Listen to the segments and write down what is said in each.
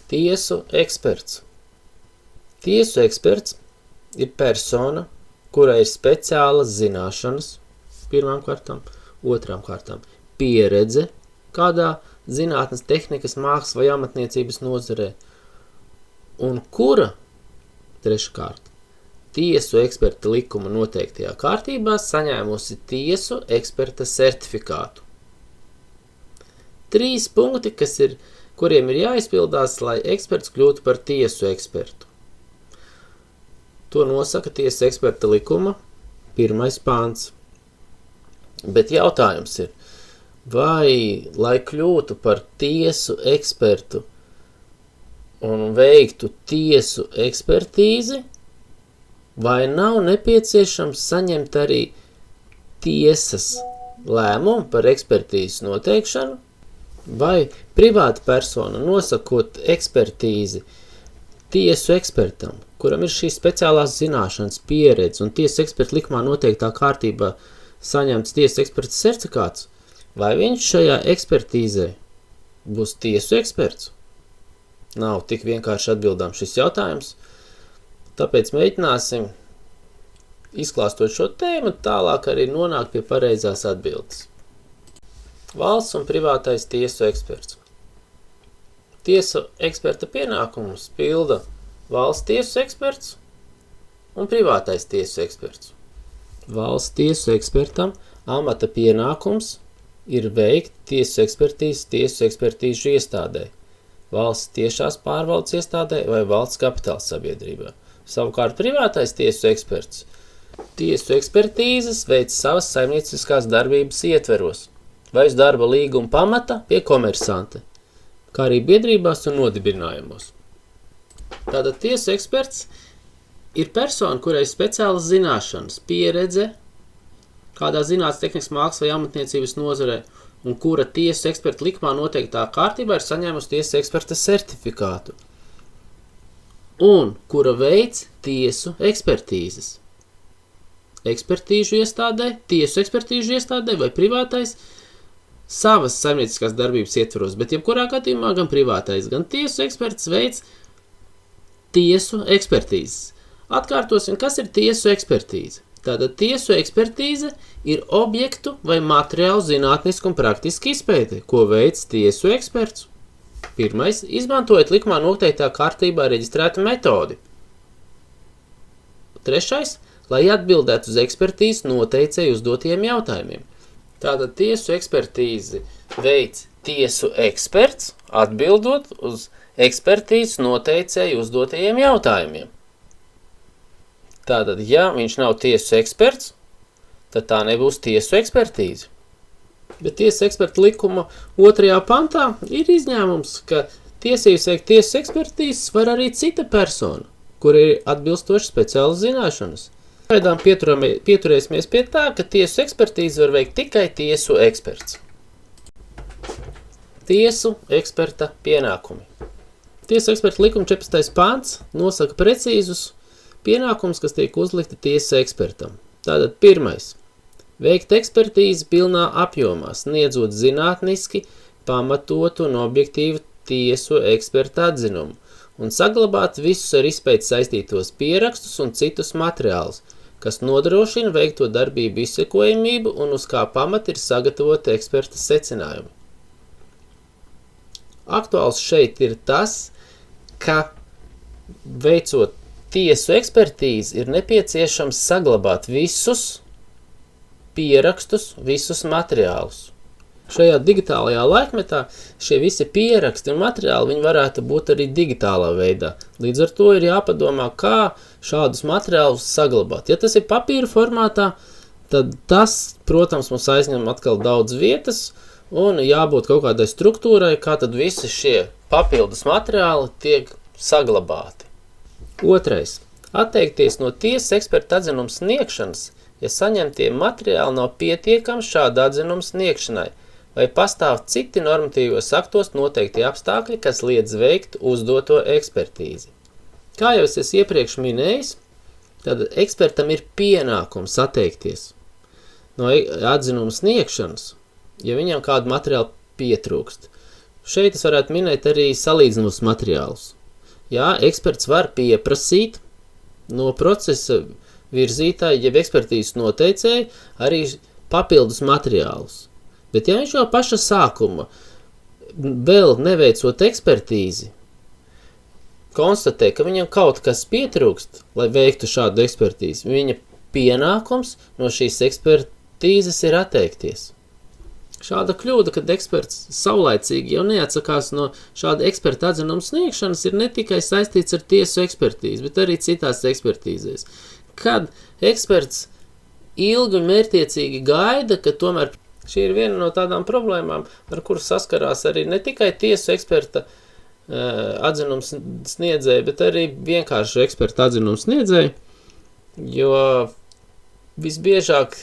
Tiesu eksperts. Tiesu eksperts ir persona, kurai ir speciālas zināšanas, pirmām kārtām, otrām kārtām, pieredze kādā zinātnes, tehnikas, mākslas vai amatniecības nozarē, un kura, treškārt, tiesu eksperta likuma noteiktajā kārtībā saņēmusi tiesu eksperta certifikātu. 3 punkti, kuriem ir jāizpildās, lai eksperts kļūtu par tiesu ekspertu. To nosaka tiesu eksperta likuma 1. pāns. Bet jautājums ir, vai, lai kļūtu par tiesu ekspertu un veiktu tiesu ekspertīzi, vai nav nepieciešams saņemt arī tiesas lēmumu par ekspertīzes noteikšanu, vai privāta persona nosakot ekspertīzi tiesu ekspertam, kuram ir šīs speciālās zināšanas, pieredze un tiesu eksperta likumā noteiktā kārtībā saņemts tiesu eksperta certifikāts, vai viņš šajā ekspertīzē būs tiesu eksperts? Nav tik vienkārši atbildām šis jautājums, tāpēc mēģināsim, izklāstot šo tēmu, tālāk arī nonākt pie pareizās atbildes. Valsts un privātais tiesu eksperts. Tiesu eksperta pienākumus pilda valsts tiesu eksperts un privātais tiesu eksperts. Valsts tiesu ekspertam amata pienākums ir veikt tiesu ekspertīžu iestādē, valsts tiešās pārvaldes iestādē vai valsts kapitāla sabiedrībā. Savukārt privātais tiesu eksperts tiesu ekspertīzes veic savas saimnieciskās darbības ietveros, vai uz darba līguma pamata pie komersanta, kā arī biedrībās un nodibinājumos. Tātad tiesu eksperts ir persona, kurai ir speciālas zināšanas, pieredze, kādā zinātnes, tehnikas, mākslas vai amatniecības nozarē, un kura tiesu eksperta likumā noteiktā kārtībā ir saņēmusi tiesu eksperta certifikātu, un kura veic tiesu ekspertīzes. Ekspertīžu iestādē, tiesu ekspertīžu iestādē vai privātais savas saimnieciskās darbības ietvaros, bet jebkurā gadījumā gan privātais, gan tiesu eksperts veic tiesu ekspertīzes. Atkārtosim, kas ir tiesu ekspertīze. Tātad tiesu ekspertīze ir objektu vai materiālu zinātnisku un praktiski izpēte, ko veic tiesu eksperts. Pirmais, izmantojot likumā noteiktā kārtībā reģistrētu metodi. Trešais, lai atbildētu uz ekspertīzes noteicēju uzdotajiem jautājumiem. Tātad tiesu ekspertīzi veic tiesu eksperts, atbildot uz ekspertīzes noteicēju uzdotajiem jautājumiem. Tātad, ja viņš nav tiesu eksperts, tad tā nebūs tiesu ekspertīze. Bet tiesu eksperta likuma 2. pantā ir izņēmums, ka tiesības veikt tiesu ekspertīzes var arī cita persona, kur ir atbilstoši speciālas zināšanas. Gaidām pieturēsimies pie tā, ka tiesu ekspertīzi var veikt tikai tiesu eksperts. Tiesu eksperta pienākumi. Tiesu eksperta likuma 14. pāns nosaka precīzus pienākumus, kas tiek uzlikti tiesas ekspertam. Tātad pirmais. Veikt ekspertīzi pilnā apjomā, sniedzot zinātniski pamatotu un objektīvu tiesu eksperta atzinumu un saglabāt visus ar izpēti saistītos pierakstus un citus materiālus, kas nodrošina veikto darbību izsekojamību un uz kā pamata ir sagatavoti eksperta secinājumi. Aktuāls šeit ir tas, ka veicot tiesu ekspertīzi ir nepieciešams saglabāt visus pierakstus, visus materiālus. Šajā digitālajā laikmetā šie visi pieraksti un materiāli viņi varētu būt arī digitālā veidā. Līdz ar to ir jāpadomā, kā šādus materiālus saglabāt. Ja tas ir papīra formātā, tad tas, protams, mums aizņem atkal daudz vietas un jābūt kaut kādai struktūrai, kā tad visi šie papildus materiāli tiek saglabāti. Otrais. Atteikties no tiesas eksperta atzinuma sniegšanas, ja saņemtie materiāli nav pietiekami šāda atzinuma sniegšanai, vai pastāv citi normatīvos aktos noteikti apstākļi, kas liedz veikt uzdoto ekspertīzi. Kā jau es iepriekš minējis, tad ekspertam ir pienākums atteikties no atzinuma sniegšanas, ja viņam kādu materiālu pietrūkst. Šeit es varētu minēt arī salīdzināmus materiālus. Jā, eksperts var pieprasīt no procesa virzītāja, jeb ekspertīzes noteicēja, arī papildus materiālus. Bet ja viņš jau paša sākuma vēl neveicot ekspertīzi, konstatē, ka viņam kaut kas pietrūkst, lai veiktu šādu ekspertīzi, viņa pienākums no šīs ekspertīzes ir atteikties. Šāda kļūda, kad eksperts saulaicīgi jau neatsakās no šāda eksperta atzinuma sniegšanas, ir ne tikai saistīts ar tiesu ekspertīzi, bet arī citās ekspertīzēs. Kad eksperts ilgi un mērķtiecīgi gaida, ka tomēr šī ir viena no tādām problēmām, ar kuru saskarās arī ne tikai tiesu eksperta atzinums sniedzēji, bet arī vienkārši eksperta atzinums sniedzēji, jo visbiežāk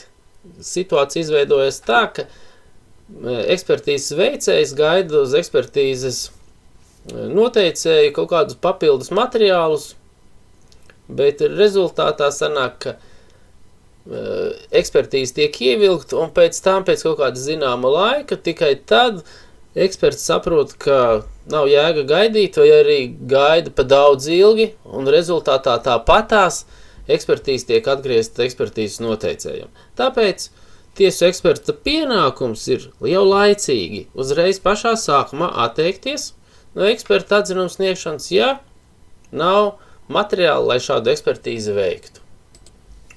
situācija izveidojas tā, ka ekspertīzes veicējs gaida uz ekspertīzes noteicēju kaut kādus papildus materiālus, bet rezultātā sanāk, ka ekspertīze tiek ievilkta un pēc kaut kāda zināma laika, tikai tad eksperts saprot, ka nav jēga gaidīt vai arī gaida pa daudz ilgi un rezultātā tāpatās ekspertīze tiek atgriezta ekspertīzes noteicējam. Tāpēc tiesu eksperta pienākums ir jau laicīgi uzreiz pašā sākumā atteikties no eksperta atzinuma sniegšanas, ja nav materiāli, lai šādu ekspertīzi veiktu.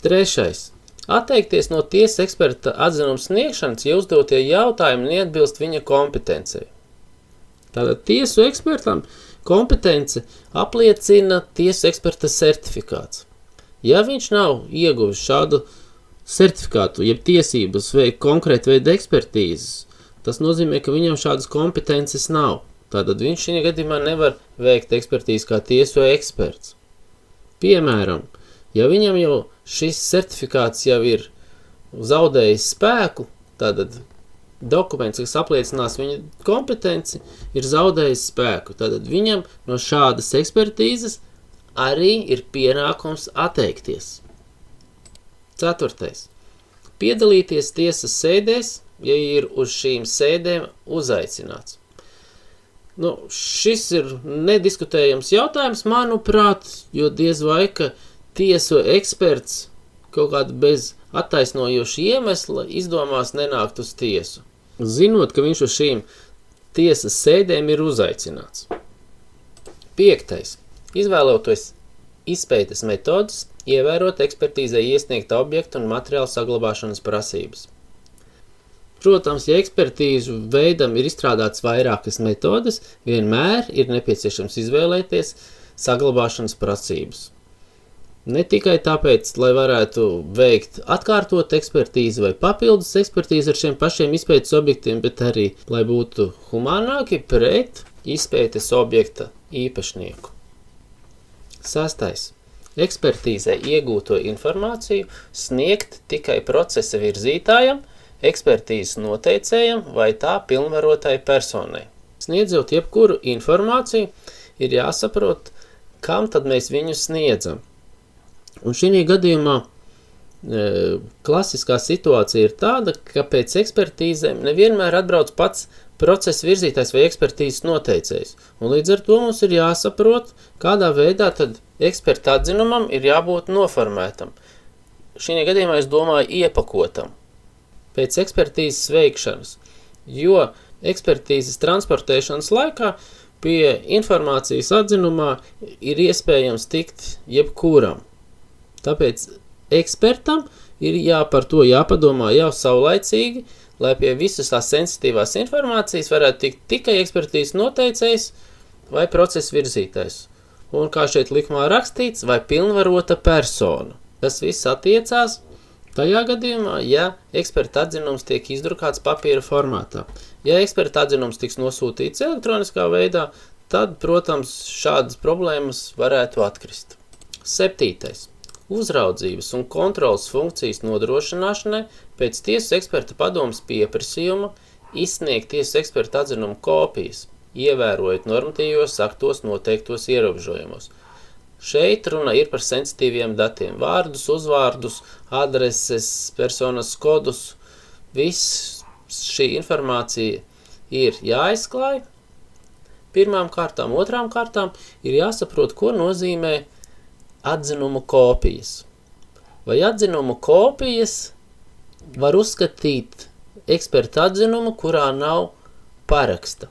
3. Atteikties no tiesas eksperta atzinuma sniegšanas, ja uzdotie jautājumi neatbilst viņa kompetencei. Tātad tiesu ekspertam kompetence apliecina tiesu eksperta certifikāts. Ja viņš nav ieguvis šādu certifikātu, jeb tiesības veikt konkrētu veidu ekspertīzes, tas nozīmē, ka viņam šādas kompetences nav. Tātad viņš šajā gadījumā nevar veikt ekspertīzi kā tiesu eksperts. Piemēram, ja viņam jau šis certifikāts jau ir zaudējis spēku, tātad dokuments, kas apliecinās viņa kompetenci, ir zaudējis spēku. Tātad viņam no šādas ekspertīzes arī ir pienākums atteikties. 4. Piedalīties tiesas sēdēs, ja ir uz šīm sēdēm uzaicināts. Šis ir nediskutējams jautājums, manuprāt, jo diez vai, ka tiesu eksperts kaut kādu bez attaisnojoša iemesla izdomās nenākt uz tiesu, zinot, ka viņš uz šīm tiesas sēdēm ir uzaicināts. 5. Izvēloties izpētes metodas, ievērot ekspertīzē iesniegta objekta un materiāla saglabāšanas prasības. Protams, ja ekspertīžu veidam ir izstrādāts vairākas metodas, vienmēr ir nepieciešams izvēlēties saglabāšanas prasības. Ne tikai tāpēc, lai varētu veikt atkārtot ekspertīzi vai papildus ekspertīzi ar šiem pašiem izpētes objektiem, bet arī, lai būtu humānāki pret izpētes objekta īpašnieku. 6. Ekspertīzē iegūto informāciju sniegt tikai procesa virzītājam, ekspertīzes noteicējam vai tā pilnvarotai personai. Sniedzot jebkuru informāciju, ir jāsaprot, kam tad mēs viņu sniedzam. Un šī gadījumā klasiskā situācija ir tāda, ka pēc ekspertīzēm nevienmēr atbrauc pats procesa virzītājs vai ekspertīzes noteicējs. Un līdz ar to mums ir jāsaprot, kādā veidā tad eksperta atzinumam ir jābūt noformētam. Šī gadījumā es domāju iepakotam pēc ekspertīzes veikšanas, jo ekspertīzes transportēšanas laikā pie informācijas atzinumā ir iespējams tikt jebkuram. Tāpēc ekspertam ir par to jāpadomā jau saulaicīgi, lai pie visas tās sensitīvās informācijas varētu tikt tikai ekspertīzes noteicējs vai procesa virzītājs. Un kā šeit likumā rakstīts, vai pilnvarota persona. Tas viss attiecās tajā gadījumā, ja eksperta atzinums tiek izdrukāts papīra formātā. Ja eksperta atzinums tiks nosūtīts elektroniskā veidā, tad, protams, šādas problēmas varētu atkrist. 7. Uzraudzības un kontrolas funkcijas nodrošināšanai pēc tiesas eksperta padomes pieprasījuma izsniegt tiesas eksperta atzinumu kopijas, ievērojot normatīvos aktos noteiktos ierobežojumos. Šeit runa ir par sensitīviem datiem, vārdus, uzvārdus, adreses, personas kodus. Viss šī informācija ir jāizklāj, pirmām kārtām, otrām kārtām ir jāsaprot, ko nozīmē atzinumu kopijas. Vai atzinumu kopijas var uzskatīt eksperta atzinumu, kurā nav paraksta?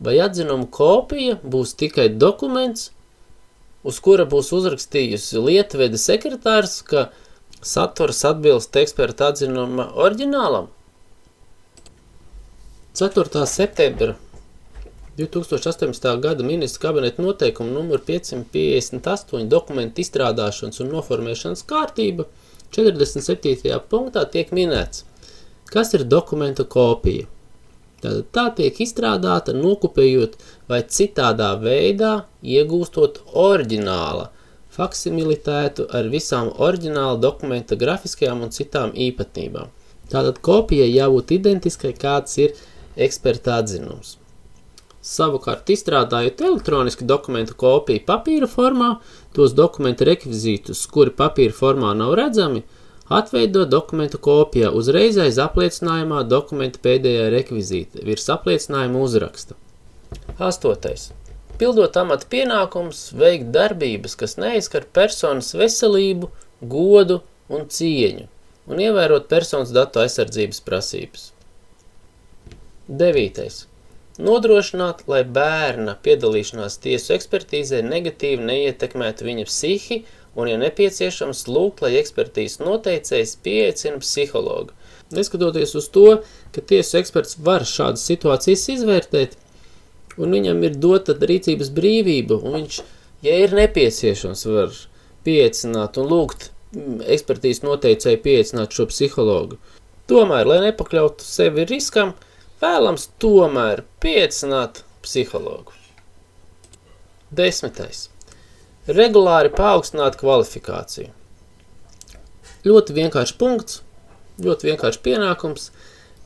Vai atzinumu kopija būs tikai dokuments, uz kura būs uzrakstījusi lietvede sekretārs, ka saturs atbilst eksperta atzinuma oriģinālam? 4. septembra 2018. gada ministra kabineta noteikuma numur 558 dokumentu izstrādāšanas un noformēšanas kārtība 47. punktā tiek minēts, kas ir dokumentu kopija. Tātad tā tiek izstrādāta, nokopējot vai citādā veidā iegūstot oriģināla faksimilitētu ar visām oriģināla dokumenta grafiskajām un citām īpatnībām. Tātad kopijai jābūt identiskai, kāds ir eksperta atzinums. Savukārt, izstrādājot elektroniski dokumentu kopiju papīra formā, tos dokumentu rekvizītus, kuri papīra formā nav redzami, atveido dokumentu kopijā uzreiz aiz apliecinājumā dokumenta pēdējā rekvizīta virs apliecinājuma uzraksta. 8. Pildot amata pienākums, veikt darbības, kas neaizskar personas veselību, godu un cieņu, un ievērot personas datu aizsardzības prasības. 9. Nodrošināt, lai bērna piedalīšanās tiesu ekspertīzē negatīvi neietekmētu viņa psihi un, ja nepieciešams, lūgt, lai ekspertīzes noteicējs pieaicina psihologu. Neskatoties uz to, ka tiesu eksperts var šādas situācijas izvērtēt, un viņam ir dota rīcības brīvība, un viņš, ja ir nepieciešams, var pieaicināt un lūgt ekspertīzes noteicēju pieaicināt šo psihologu. Tomēr, lai nepakļautu sevi riskam, vēlams tomēr pieaicināt psihologu. 10. Regulāri paaugstināt kvalifikāciju. Ļoti vienkāršs punkts, ļoti vienkāršs pienākums,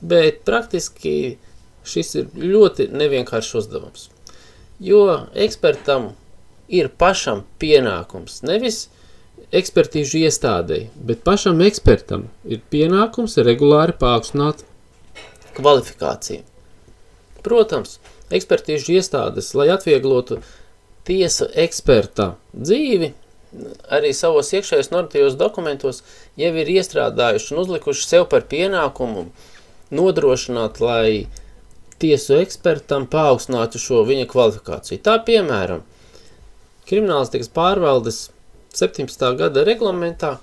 bet praktiski šis ir ļoti nevienkāršs uzdevums. Jo ekspertam ir pašam pienākums, nevis ekspertīžu iestādei, bet pašam ekspertam ir pienākums regulāri paaugstināt kvalifikāciju. Protams, ekspertīžu iestādes, lai atvieglotu tiesu eksperta dzīvi, arī savos iekšējos normatīvos dokumentos jau ir iestrādājuši un uzlikuši sev par pienākumu nodrošināt, lai tiesu ekspertam paaugstinātu šo viņa kvalifikāciju. Tā, piemēram, Kriminālistikas pārvaldes 17. gada reglamentā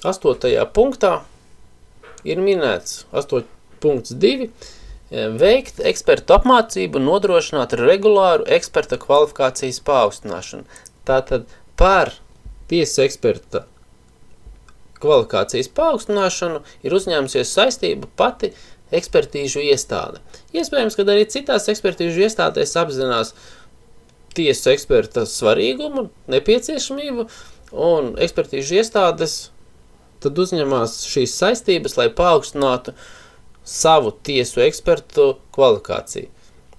8. punktā ir minēts 8.2. Veikt ekspertu apmācību, nodrošināt regulāru eksperta kvalifikācijas paaugstināšanu. Tātad par tiesas eksperta kvalifikācijas paaugstināšanu ir uzņēmusies saistība pati ekspertīžu iestāde. Iespējams, ka arī citās ekspertīžu iestādēs apzinās tiesas eksperta svarīgumu, nepieciešamību, un ekspertīžu iestādes tad uzņemās šīs saistības, lai paaugstinātu savu tiesu ekspertu kvalifikāciju.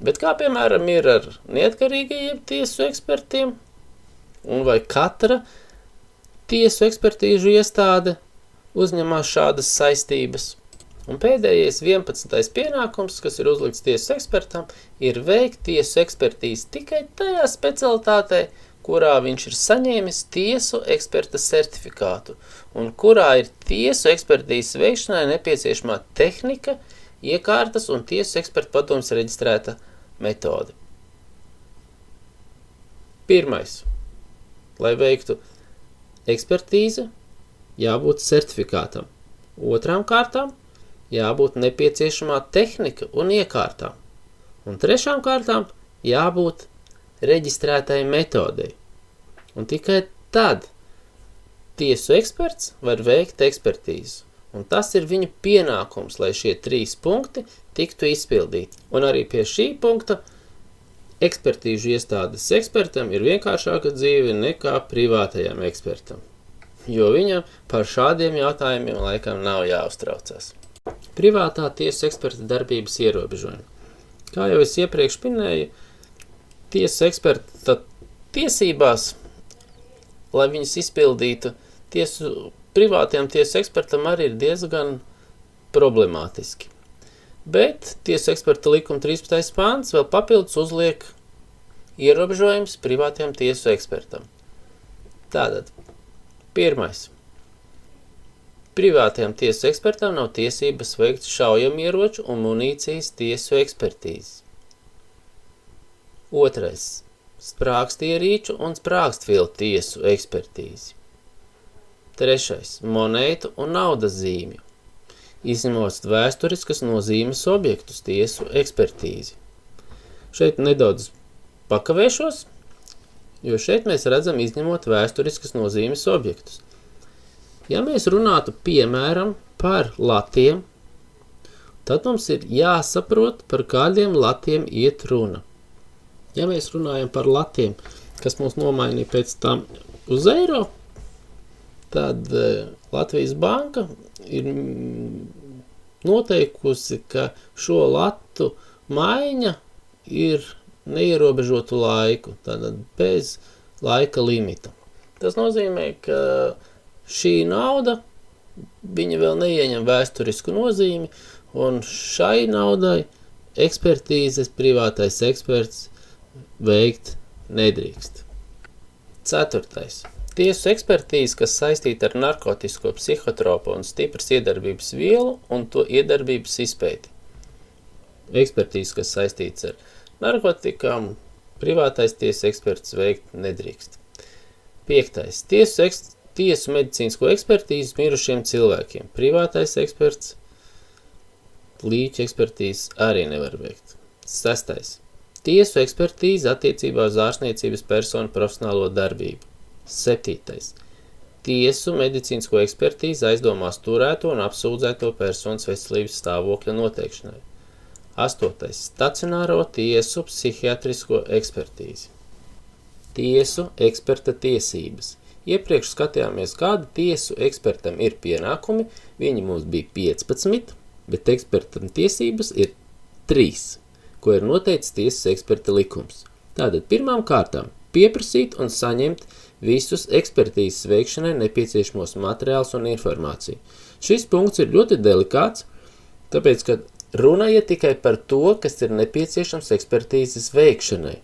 Bet kā, piemēram, ir ar neatkarīgajiem tiesu ekspertiem, un vai katra tiesu ekspertīžu iestāde uzņemās šādas saistības? Un pēdējais 11. pienākums, kas ir uzlikts tiesu ekspertam, ir veikt tiesu ekspertīzi tikai tajā specialitātē, kurā viņš ir saņēmis tiesu eksperta certifikātu un kurā ir tiesu ekspertīzes veikšanai nepieciešamā tehnika, iekārtas un tiesu eksperta padomes reģistrēta metode. 1. Lai veiktu ekspertīzi, jābūt certifikātam. 2. kārtām, jābūt nepieciešamā tehnika un iekārtām. Un 3. kārtām, jābūt reģistrētai metodei. Un tikai tad tiesu eksperts var veikt ekspertīzi. Un tas ir viņa pienākums, lai šie 3 punkti tiktu izpildīti. Un arī pie šī punkta ekspertīžu iestādes ekspertam ir vienkāršāka dzīve nekā privātajam ekspertam. Jo viņam par šādiem jautājumiem laikam nav jāuztraucās. Privātā tiesu eksperta darbības ierobežojumi. Kā jau es iepriekš minēju, tiesu eksperta tiesībās, lai viņas izpildītu, privātajam tiesu ekspertam arī ir diezgan problemātiski. Bet tiesu eksperta likuma 13. pāns vēl papildus uzliek Ierobežojums privātajam tiesu ekspertam. Tātad, pirmais. Privātajam tiesu ekspertam nav tiesības veikt šaujamieroču un munīcijas tiesu ekspertīzes. Otrais. Sprākstierīču un sprākstvielu tiesu ekspertīzi. Trešais. Monētu un naudas zīmju. Izņemot vēsturiskas nozīmes objektus tiesu ekspertīzi. Šeit nedaudz pakavēšos, jo šeit mēs redzam izņemot vēsturiskas nozīmes objektus. Ja mēs runātu, piemēram, par latiem, tad mums ir jāsaprot, par kādiem latiem iet runa. Ja mēs runājam par latiem, kas mums nomainīja pēc tam uz eiro, tad Latvijas banka ir noteikusi, ka šo latu maiņa ir neierobežotu laiku, tātad bez laika limita. Tas nozīmē, ka šī nauda, viņa vēl neieņem vēsturisku nozīmi, un šai naudai ekspertīzes privātais eksperts veikt nedrīkst. Ceturtais. Tiesu ekspertīze, kas saistīta ar narkotisko, psihotropo un stipras iedarbības vielu un to iedarbības izpēti. Ekspertīze, kas saistīts ar narkotikām, privātais tiesu eksperts veikt nedrīkst. Piektais. Tiesu medicīnsko ekspertīzi mirušiem cilvēkiem. Privātais eksperts līķa ekspertīzes arī nevar veikt. Sestais. Tiesu ekspertīze attiecībā uz ārstniecības personu profesionālo darbību. Septītais. Tiesu medicīnsko ekspertīzi aizdomās turēto un apsūdzēto personas veselības stāvokļa noteikšanai. Astotais. Stacionāro tiesu psihiatrisko ekspertīzi. Tiesu eksperta tiesības. Iepriekš skatījāmies, kāda tiesu ekspertam ir pienākumi. Viņi mums bija 15, bet ekspertam tiesības ir 3, ko ir noteicis tiesas eksperta likums. Tātad pirmām kārtām pieprasīt un saņemt visus ekspertīzes veikšanai nepieciešamos materiālus un informāciju. Šis punkts ir ļoti delikāts, tāpēc, ka runa ir tikai par to, kas ir nepieciešams ekspertīzes veikšanai.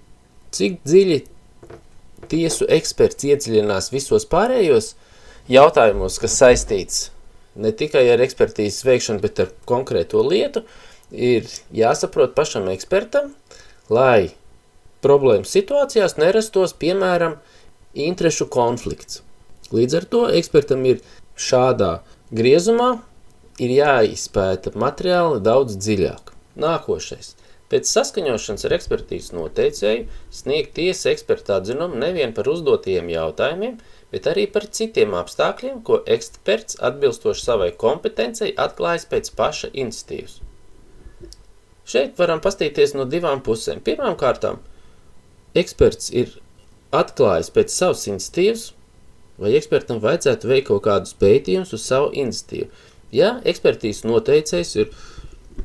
Cik dziļi tiesu eksperts iedziļinās visos pārējos jautājumos, kas saistīts ne tikai ar ekspertīzes veikšanu, bet ar konkrēto lietu, ir jāsaprot pašam ekspertam, lai problēmas situācijās nerastos, piemēram, interešu konflikts. Līdz ar to ekspertam ir šādā griezumā ir jāizpēta materiāli daudz dziļāk. Nākošais. Pēc saskaņošanas ar ekspertīzes noteicēju sniegt tiesa eksperta atzinumu nevien par uzdotajiem jautājumiem, bet arī par citiem apstākļiem, ko eksperts atbilstoši savai kompetencei atklājas pēc paša iniciatīvas. Šeit varam pastīties no divām pusēm. Pirmām kārtām, eksperts ir atklājis pēc savas iniciatīvas, vai ekspertam vajadzētu veikt kaut kādus pētījumus uz savu iniciatīvu. Ja ekspertīzes noteicējs ir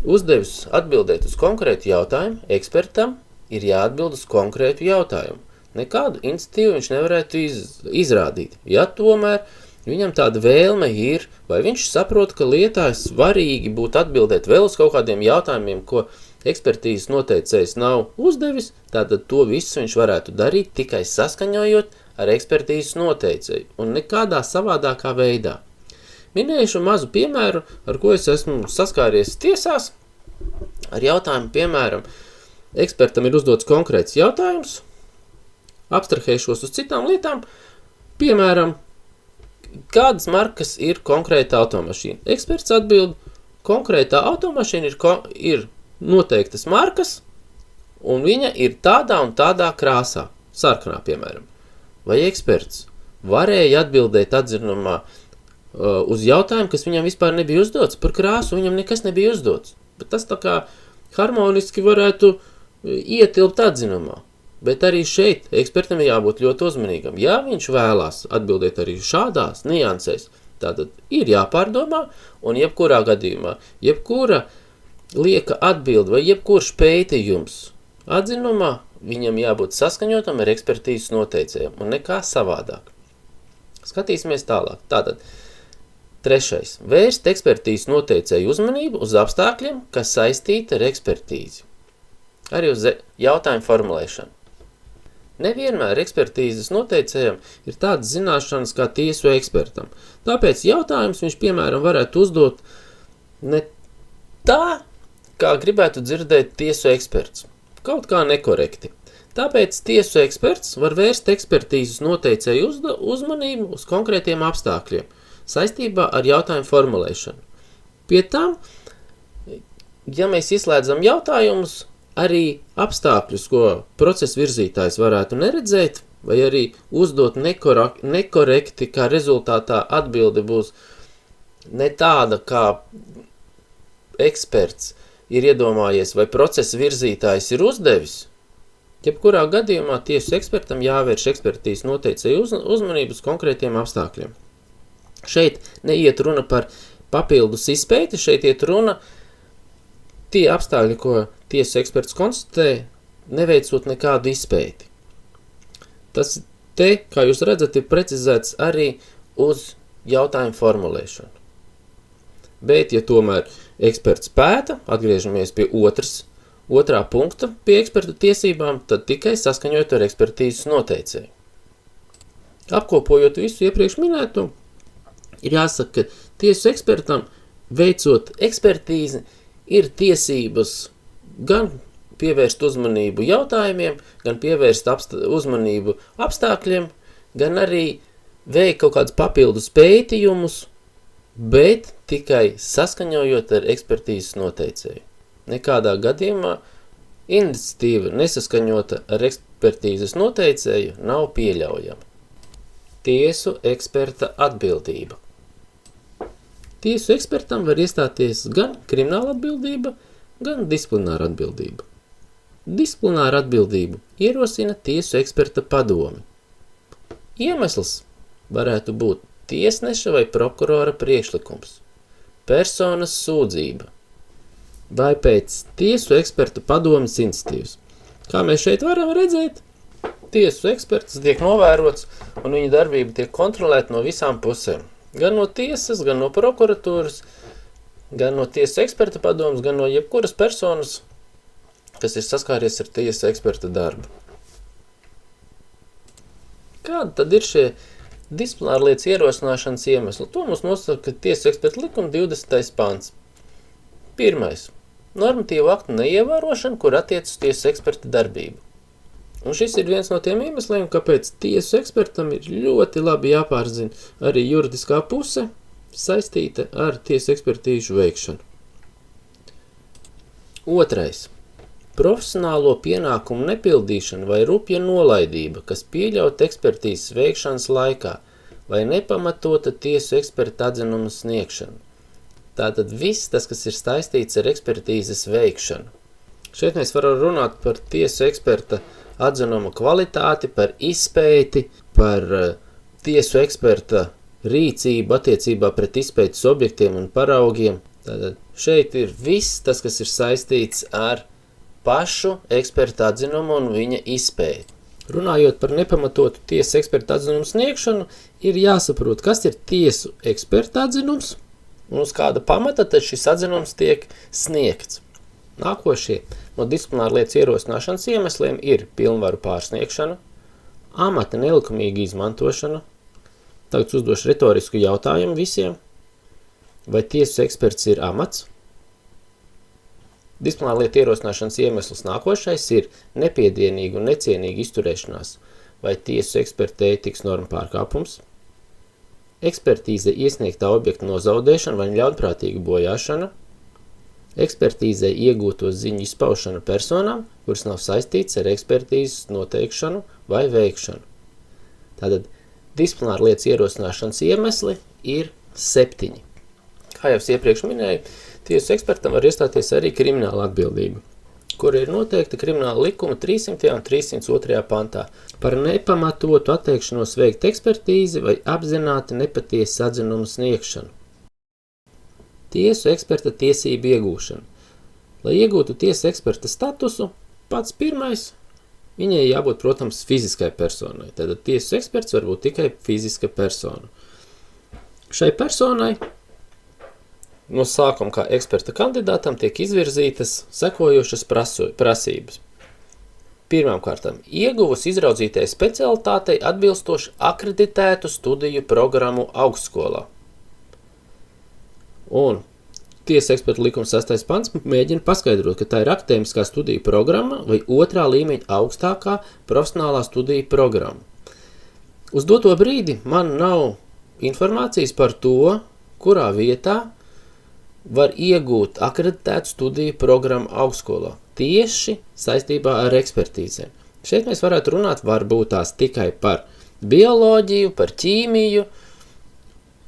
uzdevis atbildēt uz konkrētu jautājumu, ekspertam ir jāatbild uz konkrētu jautājumu. Nekādu iniciatīvu viņš nevarētu izrādīt. Ja tomēr viņam tāda vēlme ir, vai viņš saprot, ka lietā svarīgi būtu atbildēt vēl uz kaut kādiem jautājumiem, ko ekspertīzes noteicējs nav uzdevis, tātad to visu viņš varētu darīt tikai saskaņojot ar ekspertīzes noteicēju un nekādā savādākā veidā. Minējušu mazu piemēru, ar ko es esmu saskāries tiesās, ar jautājumu, piemēram, ekspertam ir uzdots konkrēts jautājums, abstrahēšos uz citām lietām, piemēram, kādas markas ir konkrēta automašīna. Eksperts atbild, konkrētā automašīna ir noteiktas markas, un viņa ir tādā un tādā krāsā, sarkanā, piemēram. Vai eksperts varēja atbildēt atzinumā uz jautājumu, kas viņam vispār nebija uzdots? Par krāsu viņam nekas nebija uzdots, bet tas tā kā harmoniski varētu ietilpt atzinumā. Bet arī šeit ekspertam jābūt ļoti uzmanīgam. Ja viņš vēlās atbildēt arī šādās niansēs, tātad ir jāpārdomā, un jebkurā gadījumā, jebkura lieka atbild vai jebkurš pētījums atzinumā, viņam jābūt saskaņotam ar ekspertīzes noteicējiem un nekā savādāk. Skatīsimies tālāk. Tātad, 3. Vērst ekspertīzes noteicēju uzmanību uz apstākļiem, kas saistīti ar ekspertīzi. Arī uz jautājumu formulēšanu. Nevienmēr ekspertīzes noteicējam ir tādas zināšanas kā tiesu ekspertam. Tāpēc jautājums viņš, piemēram, varētu uzdot ne tā, kā gribētu dzirdēt tiesu eksperts. Kaut kā nekorekti. Tāpēc tiesu eksperts var vērst ekspertīzes noteicēju uzmanību uz konkrētiem apstākļiem saistībā ar jautājumu formulēšanu. Pie tam, ja mēs izslēdzam jautājumus, arī apstākļus, ko procesa virzītājs varētu neredzēt, vai arī uzdot nekorekti, kā rezultātā atbilde būs ne tāda, kā eksperts ir iedomājies, vai procesa virzītājs ir uzdevis, jebkurā gadījumā tiesu ekspertam jāvērš ekspertīzes noteicēju uzmanību uz konkrētiem apstākļiem. Šeit neiet runa par papildus izpēti, šeit iet runa tie apstākļi, ko tiesu eksperts konstatē, neveicot nekādu izpēti. Tas te, kā jūs redzat, ir precizēts arī uz jautājumu formulēšanu. Bet, ja tomēr eksperts pēta, atgriežamies pie otrā punkta pie ekspertu tiesībām, tad tikai saskaņojot ar ekspertīzes noteicēju. Apkopojot visu iepriekš minēto, ir jāsaka, ka tiesu ekspertam veicot ekspertīzi ir tiesības gan pievērst uzmanību jautājumiem, gan pievērst uzmanību apstākļiem, gan arī veikt kaut kādus papildus pētījumus, bet tikai saskaņojot ar ekspertīzes noteicēju. Nekādā gadījumā iniciatīva nesaskaņota ar ekspertīzes noteicēju nav pieļaujama. Tiesu eksperta atbildība. Tiesu ekspertam var iestāties gan krimināla atbildība, gan disciplināra atbildība. Disciplināra atbildību ierosina tiesu eksperta padomi. Iemesls varētu būt tiesneša vai prokurora priekšlikums, personas sūdzība vai pēc tiesu eksperta padomes iniciatīvas. Kā mēs šeit varam redzēt, tiesu eksperts tiek novērots un viņa darbība tiek kontrolēta no visām pusēm. Gan no tiesas, gan no prokuratūras, gan no tiesu eksperta padomas, gan no jebkuras personas, kas ir saskāries ar tiesu eksperta darbu. Kāda tad ir šie disciplināra lietas ierosināšanas iemesli? To mums nosaka tiesu eksperta likuma 20. pants. 1. Normatīvu aktu neievērošana, kur attiecas tiesu eksperta darbību. Un šis ir viens no tiem iemesliem, kāpēc tiesu ekspertam ir ļoti labi jāpārzina arī juridiskā puse saistīta ar tiesu ekspertīžu veikšanu. 2. Profesionālo pienākumu nepildīšana vai rupja nolaidība, kas pieļaut ekspertīzes veikšanas laikā vai nepamatota tiesu eksperta atzinuma sniegšana. Tātad viss tas, kas ir saistīts ar ekspertīzes veikšanu. Šeit mēs varam runāt par tiesu eksperta atzinuma kvalitāti, par izpēti, par tiesu eksperta rīcību attiecībā pret izpētes objektiem un paraugiem. Tātad šeit ir viss tas, kas ir saistīts ar pašu eksperta atzinumu un viņa izpēti. Runājot par nepamatotu tiesu eksperta atzinumu sniegšanu, ir jāsaprot, kas ir tiesu eksperta atzinums un uz kāda pamata tad šis atzinums tiek sniegts. Nākošie no disciplināra lietas ierosināšanas iemesliem ir pilnvaru pārsniegšana, amata nelikumīga izmantošana. Tagad uzdošu retorisku jautājumu visiem. Vai tiesu eksperts ir amats? Disciplināra lieta ierosināšanas iemesls nākošais ir nepiedienīga un necienīga izturēšanās vai tiesu eksperta ētikas norma pārkāpums, ekspertīze iesniegtā objekta nozaudēšana vai ļaunprātīga bojāšana, ekspertīzē iegūto ziņu izpaušana personām, kuras nav saistīts ar ekspertīzes noteikšanu vai veikšanu. Tātad disciplināra lietas ierosināšanas iemesli ir 7. Kā jau es iepriekš minēju, tiesu ekspertam var iestāties arī krimināla atbildība, kur ir noteikta krimināla likuma 300. un 302. pantā par nepamatotu atteikšanos veikt ekspertīzi vai apzināti nepatiesu atzinumu sniegšanu. Tiesu eksperta tiesību iegūšana. Lai iegūtu tiesu eksperta statusu, pats pirmais, viņai jābūt, protams, fiziskai personai. Tātad tiesu eksperts var būt tikai fiziska persona. Šai personai no sākuma kā eksperta kandidātam tiek izvirzītas sekojošas prasības. Pirmkārt, ieguvusi izraudzītajai specialitātei atbilstoši akreditētu studiju programmu augstskolā. Un tiesas eksperta likuma 6. pants mēģina paskaidrot, ka tā ir akadēmiskā studiju programma vai otrā līmeņa augstākā profesionālā studiju programma. Uz doto brīdi man nav informācijas par to, kurā vietā var iegūt akreditētu studiju programmu augstskolā, tieši saistībā ar ekspertīzēm. Šeit mēs varētu runāt varbūt tās tikai par bioloģiju, par ķīmiju.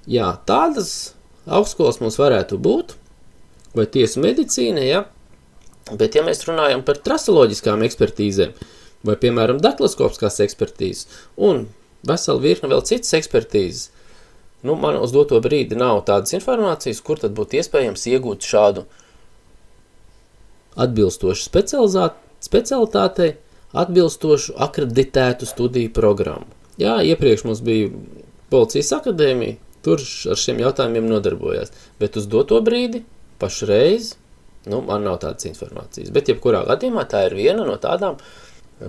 Jā, tādas augstskolas mums varētu būt, vai tiesu medicīna, ja? Bet ja mēs runājam par trasoloģiskām ekspertīzēm, vai piemēram daktiloskopskās ekspertīzes, un vesela virkne vēl citas ekspertīzes, man uz doto brīdi nav tādas informācijas, kur tad būtu iespējams iegūt šādu atbilstošu specialitātei, atbilstošu akreditētu studiju programmu. Jā, iepriekš mums bija Policijas akadēmija, tur ar šiem jautājumiem nodarbojās, bet uz doto brīdi pašreiz, man nav tādas informācijas. Bet jebkurā gadījumā tā ir viena no tādām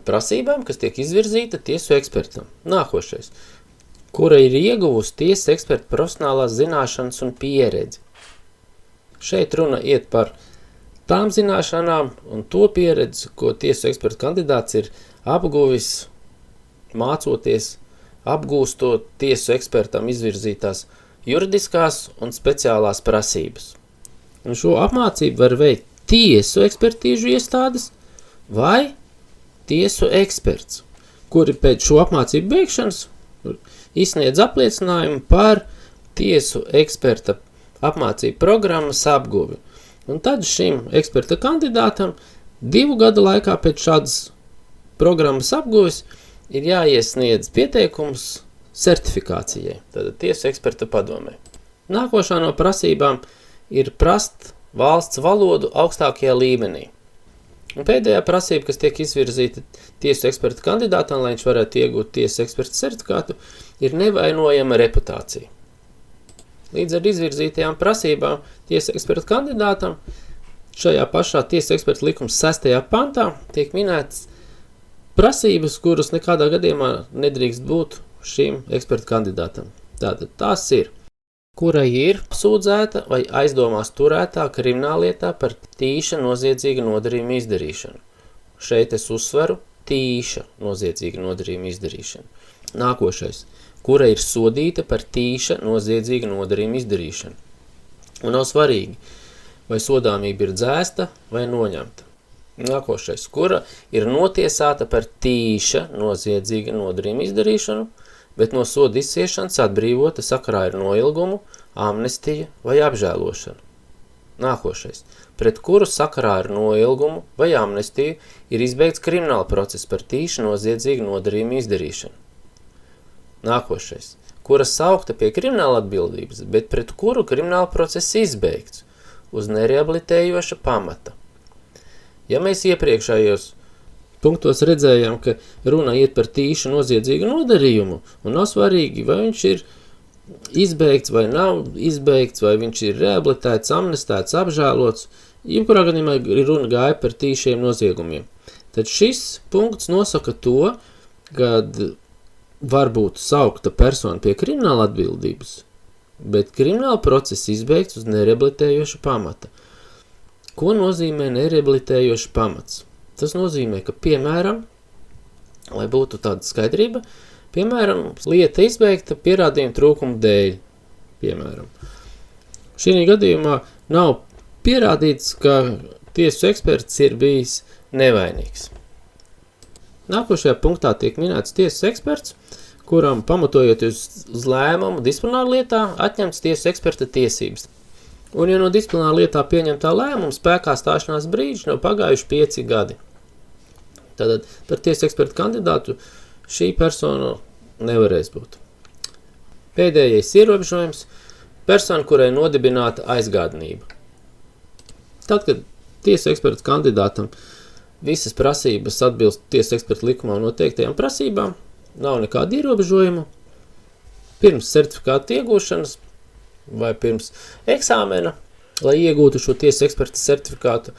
prasībām, kas tiek izvirzīta tiesu ekspertam. Nākošais, kura ir ieguvusi tiesas eksperta profesionālās zināšanas un pieredzi. Šeit runa iet par tām zināšanām un to pieredzi, ko tiesu eksperta kandidāts ir apguvis, mācoties, apgūstot tiesu ekspertam izvirzītās juridiskās un speciālās prasības. Un šo apmācību var veikt tiesu ekspertīžu iestādes vai tiesu eksperts, kuri pēc šo apmācību beigšanas izsniedz apliecinājumu par tiesu eksperta apmācību programmas apguvi. Un tad šim eksperta kandidātam 2 gadu laikā pēc šādas programmas apguvis ir jāiesniedz pieteikums certifikācijai, tātad tiesu eksperta padomē. Nākošā no prasībām ir prast valsts valodu augstākajā līmenī. Un pēdējā prasība, kas tiek izvirzīta tiesu eksperta kandidātam, lai viņš varētu iegūt tiesu eksperta certifikātu, ir nevainojama reputācija. Līdz ar izvirzītajām prasībām tiesu eksperta kandidātam šajā pašā tiesu eksperta likuma 6. pantā tiek minētas prasības, kuras nekādā gadījumā nedrīkst būt šim eksperta kandidātam. Tātad tās ir, kurai ir sūdzēta vai aizdomās turētā krimināllietā par tīša noziedzīga nodarījuma izdarīšanu. Šeit es uzsveru tīša noziedzīga nodarījuma izdarīšanu. Nākošais, kura ir sodīta par tīša noziedzīga nodarījuma izdarīšanu. Un nav svarīgi, vai sodāmība ir dzēsta vai noņemta. Nākošais, kura ir notiesāta par tīša noziedzīga nodarījuma izdarīšanu, bet no soda izciešanas atbrīvota sakarā ar noilgumu, amnestiju vai apžēlošanu. Nākošais, pret kuru sakarā ar noilgumu vai amnestiju ir izbeigts krimināla process par tīša noziedzīgu nodarījumu izdarīšanu. Nākošais, kura saukta pie krimināla atbildības, bet pret kuru krimināla process izbeigts uz nerehabilitējoša pamata. Ja mēs iepriekšējos punktos redzējām, ka runa iet par tīša noziedzīgu nodarījumu, un nav svarīgi, vai viņš ir izbeigts vai nav izbeigts, vai viņš ir rehabilitēts, amnestēts, apžēlots, jebkurā gadījumā runa gāja par tīšiem noziegumiem. Tad šis punkts nosaka to, kad var būt saukta persona pie krimināla atbildības, bet krimināla procesa izbeigts uz nerehabilitējoša pamata. Ko nozīmē nerehabilitējoša pamats? Tas nozīmē, ka, piemēram, lai būtu tāda skaidrība, piemēram, lieta izbeigta pierādījuma trūkuma dēļ, piemēram. Šī gadījumā nav pierādīts, ka tiesu eksperts ir bijis nevainīgs. Nākošajā punktā tiek minēts tiesas eksperts, kuram pamatojoties uz lēmumu disciplināru lietā atņemts tiesu eksperta tiesības. Un ja no disciplināru lietā pieņemtā lēmuma spēkā stāšanās brīdis nav pagājuši 5 gadi. Tātad par tiesu eksperta kandidātu šī persona nevarēs būt. Pēdējais ierobežojums – persona, kurai nodibināta aizgādnība. Tad, kad tiesu eksperta kandidātam visas prasības atbilst tiesu eksperta likumā noteiktajām prasībām, nav nekāda ierobežojumu, pirms certifikāta iegūšanas vai pirms eksāmena, lai iegūtu šo tiesu eksperta certifikātu,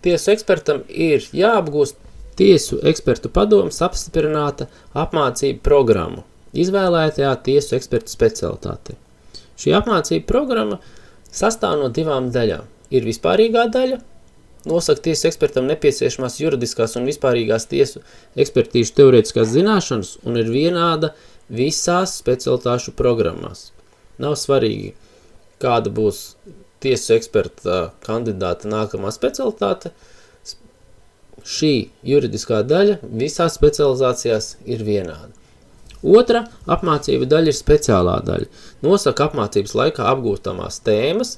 tiesu ekspertam ir jāapgūst Tiesu ekspertu padomes apstiprināta apmācību programmu izvēlētajā tiesu ekspertu specialitātei. Šī apmācību programma sastāv no 2 daļām. Ir vispārīgā daļa, nosaka tiesu ekspertam nepieciešamās juridiskās un vispārīgās tiesu ekspertīšu teorētiskās zināšanas un ir vienāda visās specialitāšu programmās. Nav svarīgi, kāda būs tiesu eksperta kandidāta nākamā specialitāte. Šī juridiskā daļa visās specializācijās ir vienāda. Otra apmācība daļa ir speciālā daļa. Nosaka apmācības laikā apgūstamās tēmas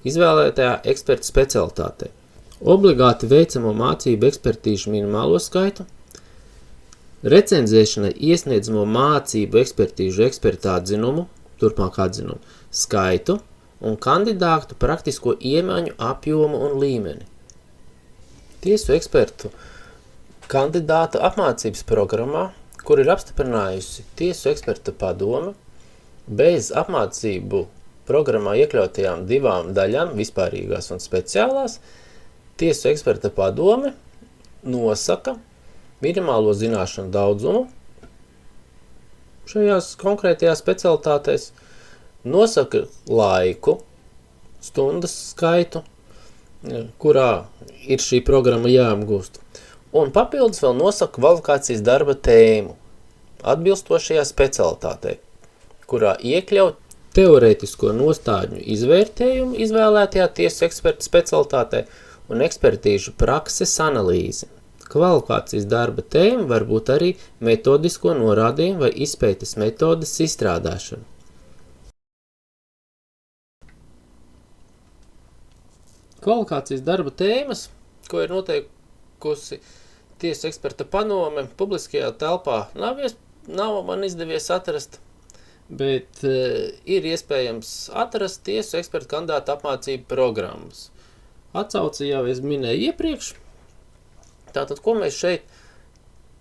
izvēlētajā eksperta specialitātei. Obligāti veicamo mācību ekspertīšu minimālo skaitu, recenzēšanai iesniedzamo mācību ekspertīžu eksperta atzinumu, turpmāk atzinumu, skaitu un kandidātu praktisko iemaņu apjomu un līmeni. Tiesu ekspertu kandidāta apmācības programmā, kur ir apstiprinājusi tiesu eksperta padome, bez apmācību programmā iekļautajām 2 daļām, vispārīgās un speciālās, tiesu eksperta padome nosaka minimālo zināšanu daudzumu šajās konkrētajās specialitātēs, nosaka laiku, stundas skaitu, kurā ir šī programma jāapgūst. Un papildus vēl nosaka kvalifikācijas darba tēmu atbilstošajā specialitātei, kurā iekļaut teorētisko nostādņu izvērtējumu izvēlētajā tiesu eksperta specialitātei un ekspertīžu prakses analīzi. Kvalifikācijas darba tēma var būt arī metodisko norādījumu vai izpētes metodes izstrādāšana. Kvalifikācijas darba tēmas, ko ir noteikusi tiesu eksperta padome, publiskajā telpā nav man izdevies atrast, bet ir iespējams atrast tiesu eksperta kandidāta apmācību programmas. Atsauci jau es minēju iepriekš. Tātad, ko mēs šeit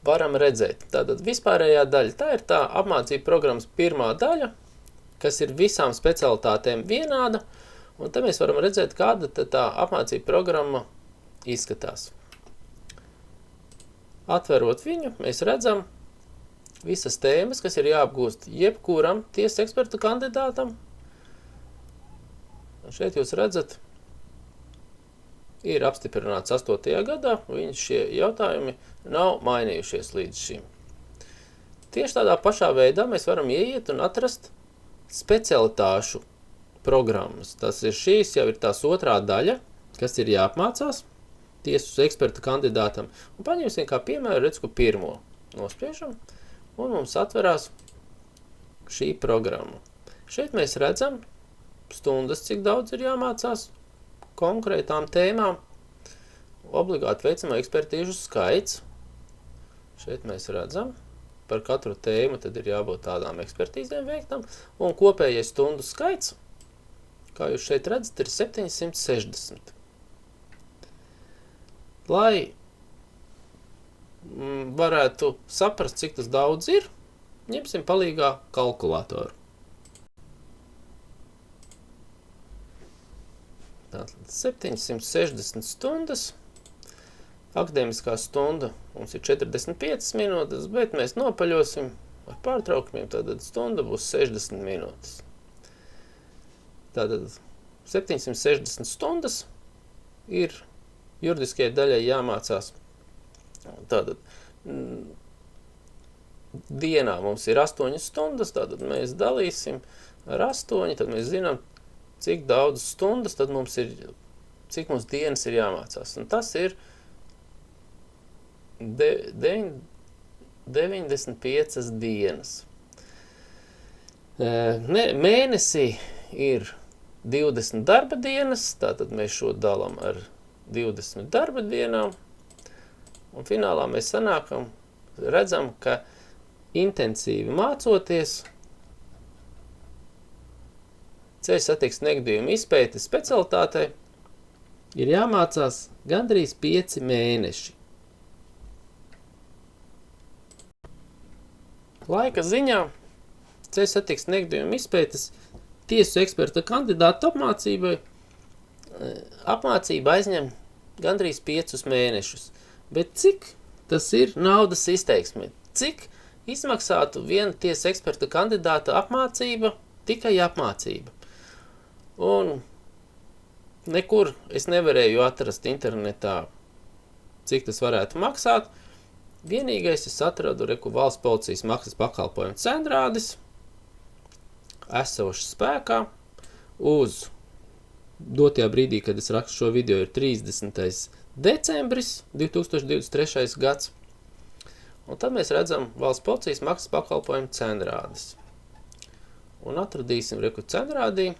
varam redzēt? Tātad vispārējā daļa, tā ir tā apmācību programmas pirmā daļa, kas ir visām specialitātēm vienāda, un te mēs varam redzēt, kāda tā apmācība programma izskatās. Atverot viņu, mēs redzam visas tēmas, kas ir jāapgūst jebkuram tiesu eksperta kandidātam. Un šeit jūs redzat, ir apstiprināts 8. gadā, šie jautājumi nav mainījušies līdz šim. Tieši tādā pašā veidā mēs varam ieiet un atrast specialitāšu programmas. Šīs jau ir tās 2. daļa, kas ir jāapmācās tiesu eksperta kandidātam. Un paņemsim kā piemēru, redz, ko pirmo nospiežam, un mums atverās šī programma. Šeit mēs redzam stundas, cik daudz ir jāmācās konkrētām tēmām, obligāti veicamā ekspertīžu skaits. Šeit mēs redzam, par katru tēmu tad ir jābūt tādām ekspertīzēm veiktam, un kopējais stundu skaits, kā jūs šeit redzat, ir 760. Lai varētu saprast, cik tas daudz ir, ņemsim palīgā kalkulātoru. Tātad 760 stundas, akadēmiskā stunda mums ir 45 minūtes, bet mēs nopaļosim ar pārtraukumiem, tātad stunda būs 60 minūtes. Tātad 760 stundas ir juridiskajai daļai jāmācās. Tātad dienā mums ir 8 stundas, tātad mēs dalīsim ar 8, tad mēs zinām, cik daudz stundas tad mums ir, cik mums dienas ir jāmācās. Un tas ir 95 dienas. Mēnesī ir 20 darba dienas, tātad mēs šo dalam ar 20 darba dienām, un finālā mēs redzam, ka intensīvi mācoties, ceļu satiksmes negadījumu izpētes specialitātei ir jāmācās gandrīz 5 mēneši. Laika ziņā ceļu satiksmes negadījumu izpētes tiesu eksperta kandidāta apmācība aizņem gandrīz 5 mēnešus. Bet cik tas ir naudas izteiksme. Cik izmaksātu viena tiesas eksperta kandidāta apmācība, tikai apmācība. Un nekur es nevarēju atrast internetā, cik tas varētu maksāt. Vienīgais es atradu Valsts policijas maksas pakalpojumu cenrādis, esošs spēkā, uz dotajā brīdī, kad es rakstu šo video, ir 30. decembris 2023. gads. Un tad mēs redzam Valsts policijas maksas pakalpojumu cenrādis. Un atradīsim cenrādī.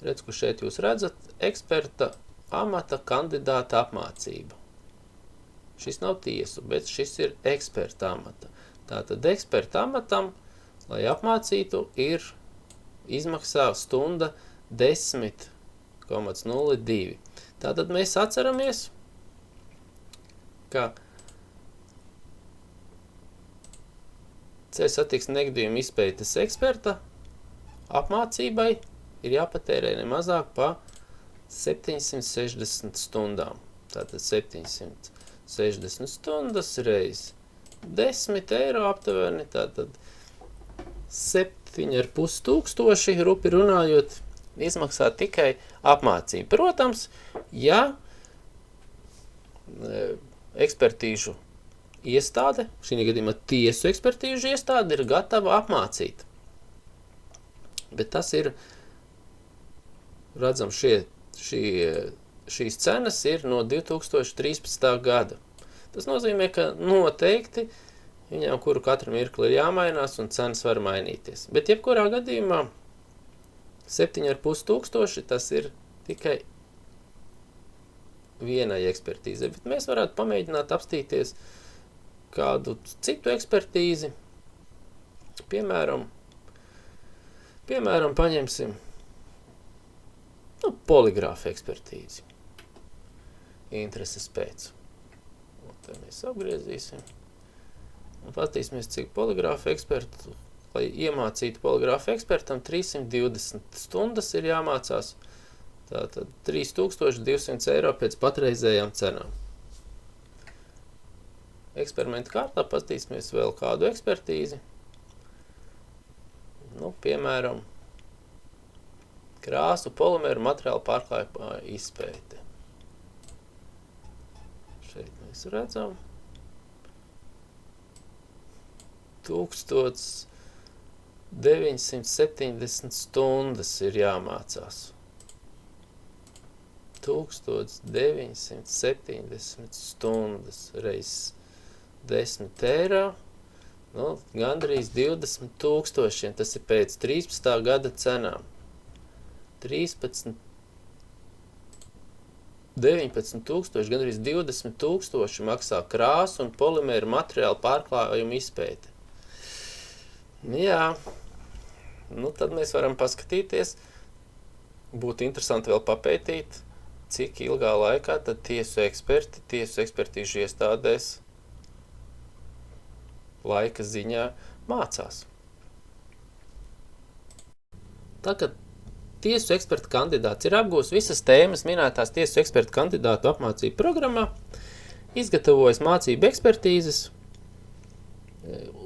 Redz, ka šeit jūs redzat eksperta amata kandidāta apmācība. Šis nav tiesu, bet šis ir eksperta amata. Tātad eksperta amatam, lai apmācītu, ir izmaksā stunda 10,02. Tātad mēs atceramies, ka ceļu satiksmes negadījumu izpētes eksperta apmācībai ir jāpatērē nemazāk pa 760 stundām. Tātad 760 stundas reiz 10 eiro aptuveni, tātad 7,5 tūkstoši, rupi runājot, izmaksā tikai apmācība. Protams, ja ekspertīžu iestāde, šī gadījumā tiesu ekspertīžu iestāde, ir gatava apmācīt. Bet tas ir, redzam, šīs cenas ir no 2013. gada. Tas nozīmē, ka noteikti viņām, kuru katru mirkli ir jāmainās un cenas var mainīties. Bet jebkurā gadījumā 7,5 tūkstoši tas ir tikai vienai ekspertīzei. Bet mēs varētu pamēģināt apstīties kādu citu ekspertīzi. Piemēram, paņemsim poligrāfa ekspertīzi. Intereses pēc. Un te mēs apgriezīsim. Un paskatīsimies, cik poligrāfa ekspertu, lai iemācītu poligrāfa ekspertam, 320 stundas ir jāmācās. Tātad 3200 eiro pēc patreizējām cenām. Eksperimentu kārtā paskatīsimies vēl kādu ekspertīzi. Piemēram, krāsu polimeru materiālu pārklājuma izpēte. Šeit mēs redzam 1970 stundas ir jāmācās. 1970 stundas reiz 10 eiro. Gandrīz 20 tūkstošiem, tas ir pēc 13. gada cenām. 19 tūkstoši, gandrīz 20 tūkstoši maksā krāsu un polimeru materiālu pārklājumu izpēte. Jā, tad mēs varam paskatīties, būtu interesanti vēl papētīt, cik ilgā laikā tad tiesu ekspertīžu iestādēs laika ziņā mācās. Tā, kad tiesu eksperta kandidāts ir apgūs visas tēmas minētās tiesu eksperta kandidātu apmācību programmā, izgatavojis mācību ekspertīzes,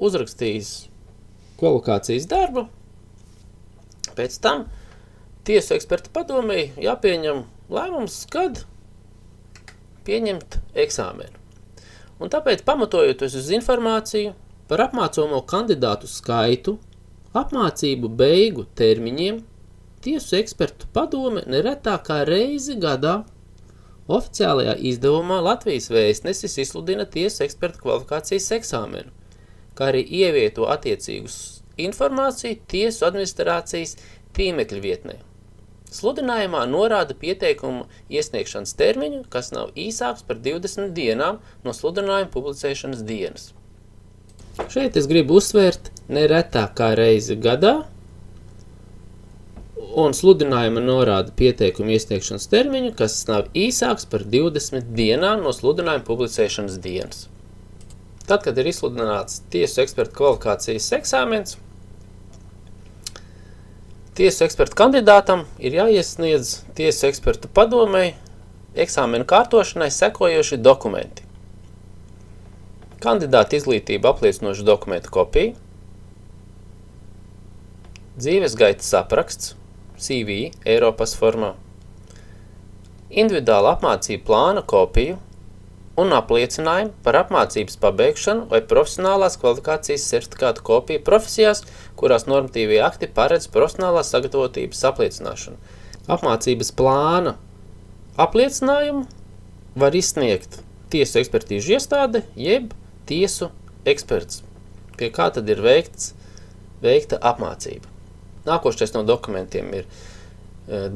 uzrakstījis kvalifikācijas darbu, pēc tam tiesu eksperta padomei jāpieņem lēmums, kad pieņemt eksāmenu. Un tāpēc, pamatojoties uz informāciju par apmācomo kandidātu skaitu, apmācību beigu termiņiem, tiesu ekspertu padome neretākā reizi gadā oficiālajā izdevumā Latvijas Vēstnesis izsludina tiesu ekspertu kvalifikācijas eksāmenu, kā arī ievieto attiecīgus informāciju tiesu administrācijas tīmekļa vietnē. Sludinājumā norāda pieteikumu iesniegšanas termiņu, kas nav īsāks par 20 dienām no sludinājuma publicēšanas dienas. Šeit es gribu uzsvērt neretākā reizi gadā, un sludinājuma norāda pieteikumu iesniegšanas termiņu, kas nav īsāks par 20 dienām no sludinājuma publicēšanas dienas. Tad, kad ir izsludināts tiesu ekspertu kvalifikācijas eksāmens, tiesu ekspertu kandidātam ir jāiesniedz tiesu ekspertu padomei eksāmenu kārtošanai sekojoši dokumenti. kandidāta izglītība apliecinoša dokumenta kopija, dzīvesgaitas apraksts, CV, Eiropas formā, individuāla apmācība plāna kopiju un apliecinājumu par apmācības pabeigšanu vai profesionālās kvalifikācijas sertifikātu kopiju profesijās, kurās normatīvie akti paredz profesionālās sagatavotības apliecināšanu. Apmācības plāna apliecinājumu var izsniegt tiesu ekspertīžu iestāde jeb tiesu eksperts, pie kā tad ir veikta apmācība. Nākošais no dokumentiem ir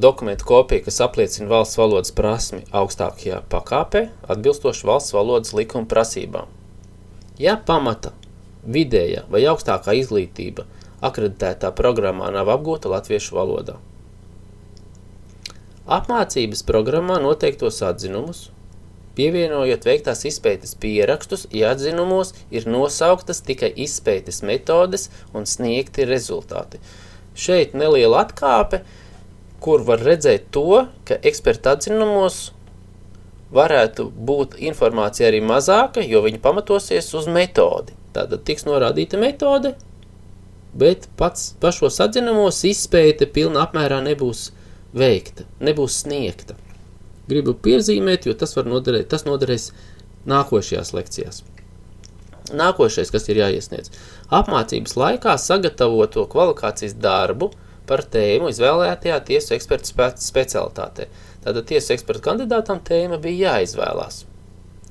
dokumentu kopija, kas apliecina valsts valodas prasmi augstākajā pakāpē, atbilstoši valsts valodas likuma prasībām. Ja pamata, vidējā vai augstākā izglītība akreditētā programmā nav apgūta latviešu valodā. Apmācības programmā noteiktos atzinumus, pievienojot veiktās izpētes pierakstus, ja atzinumos ir nosauktas tikai izpētes metodes un sniegti rezultāti. Šeit neliela atkāpe, kur var redzēt to, ka eksperta atzinumos varētu būt informācija arī mazāka, jo viņi pamatosies uz metodi. Tātad tiks norādīta metode, bet pašos atzinumos izpēte pilnā apmērā nebūs veikta, nebūs sniegta. Gribu piezīmēt, jo tas noderēs nākošajās lekcijās. Nākošais, kas ir jāiesniedz. Apmācības laikā sagatavoto kvalifikācijas darbu par tēmu izvēlētajā tiesu eksperta specialitātē. Tātad tiesu eksperta kandidātam tēma bija jāizvēlās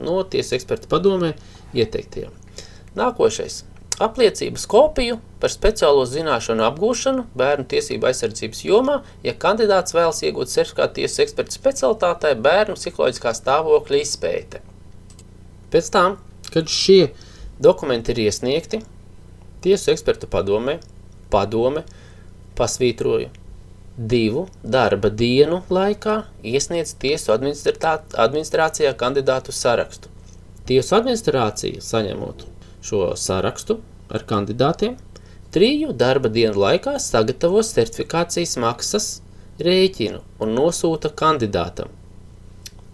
no tiesu eksperta padomē ieteiktajiem. Nākošais. Apliecības kopiju par speciālo zināšanu apgūšanu bērnu tiesību aizsardzības jomā, ja kandidāts vēlas iegūt sertifikātu tiesu eksperta specialitātē bērnu psiholoģiskā stāvokļa izpēte. Pēc tam, kad šie dokumenti ir iesniegti, tiesu eksperta padome pasvītroju 2 darba dienu laikā iesniedz tiesu administrācijā kandidātu sarakstu. Tiesu administrācija, saņemot šo sarakstu ar kandidātiem, 3 darba dienu laikā sagatavo sertifikācijas maksas rēķinu un nosūta kandidātam.